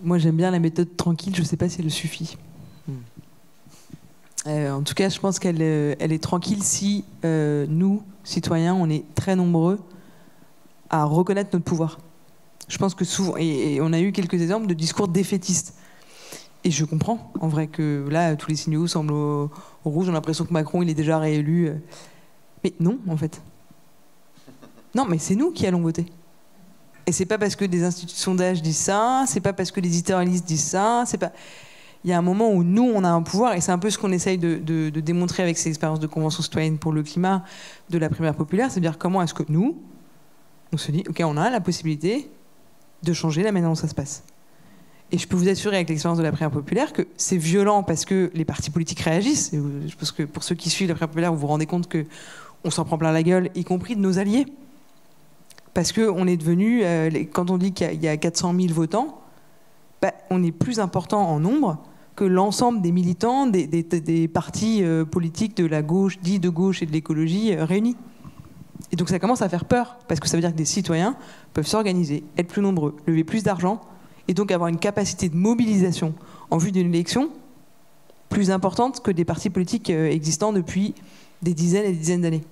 Moi, j'aime bien la méthode tranquille, je ne sais pas si elle suffit. En tout cas, je pense qu'elle est tranquille si nous, citoyens, on est très nombreux à reconnaître notre pouvoir. Je pense que souvent, et on a eu quelques exemples de discours défaitistes. Et je comprends, en vrai, que là, tous les signaux semblent au rouge. On a l'impression que Macron, il est déjà réélu. Mais non, en fait. Non, mais c'est nous qui allons voter. Et c'est pas parce que des instituts de sondage disent ça, c'est pas parce que les éditorialistes disent ça, c'est pas... Il y a un moment où nous, on a un pouvoir, et c'est un peu ce qu'on essaye de démontrer avec ces expériences de convention citoyenne pour le climat de la primaire populaire, c'est-à-dire comment est-ce que nous, on se dit, ok, on a la possibilité de changer la manière dont ça se passe. Et je peux vous assurer avec l'expérience de la primaire populaire que c'est violent parce que les partis politiques réagissent. Et je pense que pour ceux qui suivent la primaire populaire, vous vous rendez compte qu'on s'en prend plein la gueule, y compris de nos alliés. Parce qu'on est devenu, quand on dit qu'il y a 400 000 votants, on est plus important en nombre que l'ensemble des militants des partis politiques de la gauche, dits de gauche et de l'écologie réunis. Et donc ça commence à faire peur, parce que ça veut dire que des citoyens peuvent s'organiser, être plus nombreux, lever plus d'argent, et donc avoir une capacité de mobilisation en vue d'une élection plus importante que des partis politiques existants depuis des dizaines et des dizaines d'années.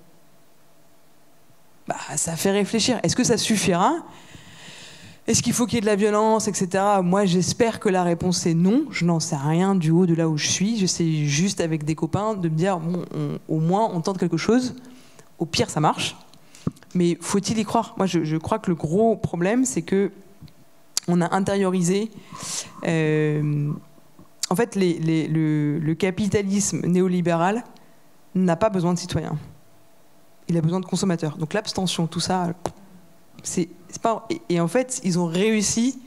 Ça fait réfléchir. Est-ce que ça suffira ? Est-ce qu'il faut qu'il y ait de la violence, etc. Moi, j'espère que la réponse est non. Je n'en sais rien du haut de là où je suis. J'essaie juste avec des copains de me dire, bon, au moins, on tente quelque chose. Au pire, ça marche. Mais faut-il y croire ? Moi, je crois que le gros problème, c'est que on a intériorisé... en fait, le capitalisme néolibéral n'a pas besoin de citoyens. Il a besoin de consommateurs. Donc l'abstention, tout ça, c'est pas... Et en fait, ils ont réussi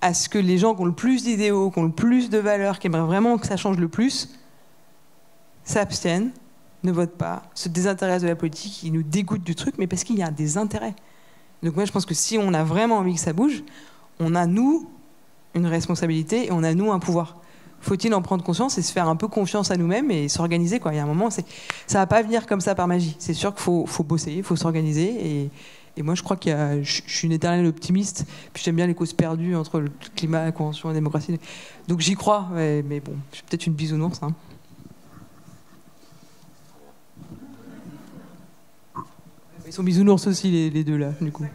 à ce que les gens qui ont le plus d'idéaux, qui ont le plus de valeurs, qui aimeraient vraiment que ça change le plus, s'abstiennent, ne votent pas, se désintéressent de la politique, ils nous dégoûtent du truc, mais parce qu'il y a des intérêts. Donc moi, je pense que si on a vraiment envie que ça bouge, on a, nous, une responsabilité et on a, nous, un pouvoir. Faut-il en prendre conscience et se faire un peu confiance à nous-mêmes et s'organiser, quoi. Il y a un moment, ça va pas venir comme ça par magie. C'est sûr qu'il faut bosser, il faut s'organiser. Et moi, je crois je suis une éternelle optimiste. Puis j'aime bien les causes perdues entre le climat, la convention et la démocratie. Donc j'y crois, mais bon, je suis peut-être une bisounours. Hein. Ils sont bisounours aussi, les deux, là, du coup.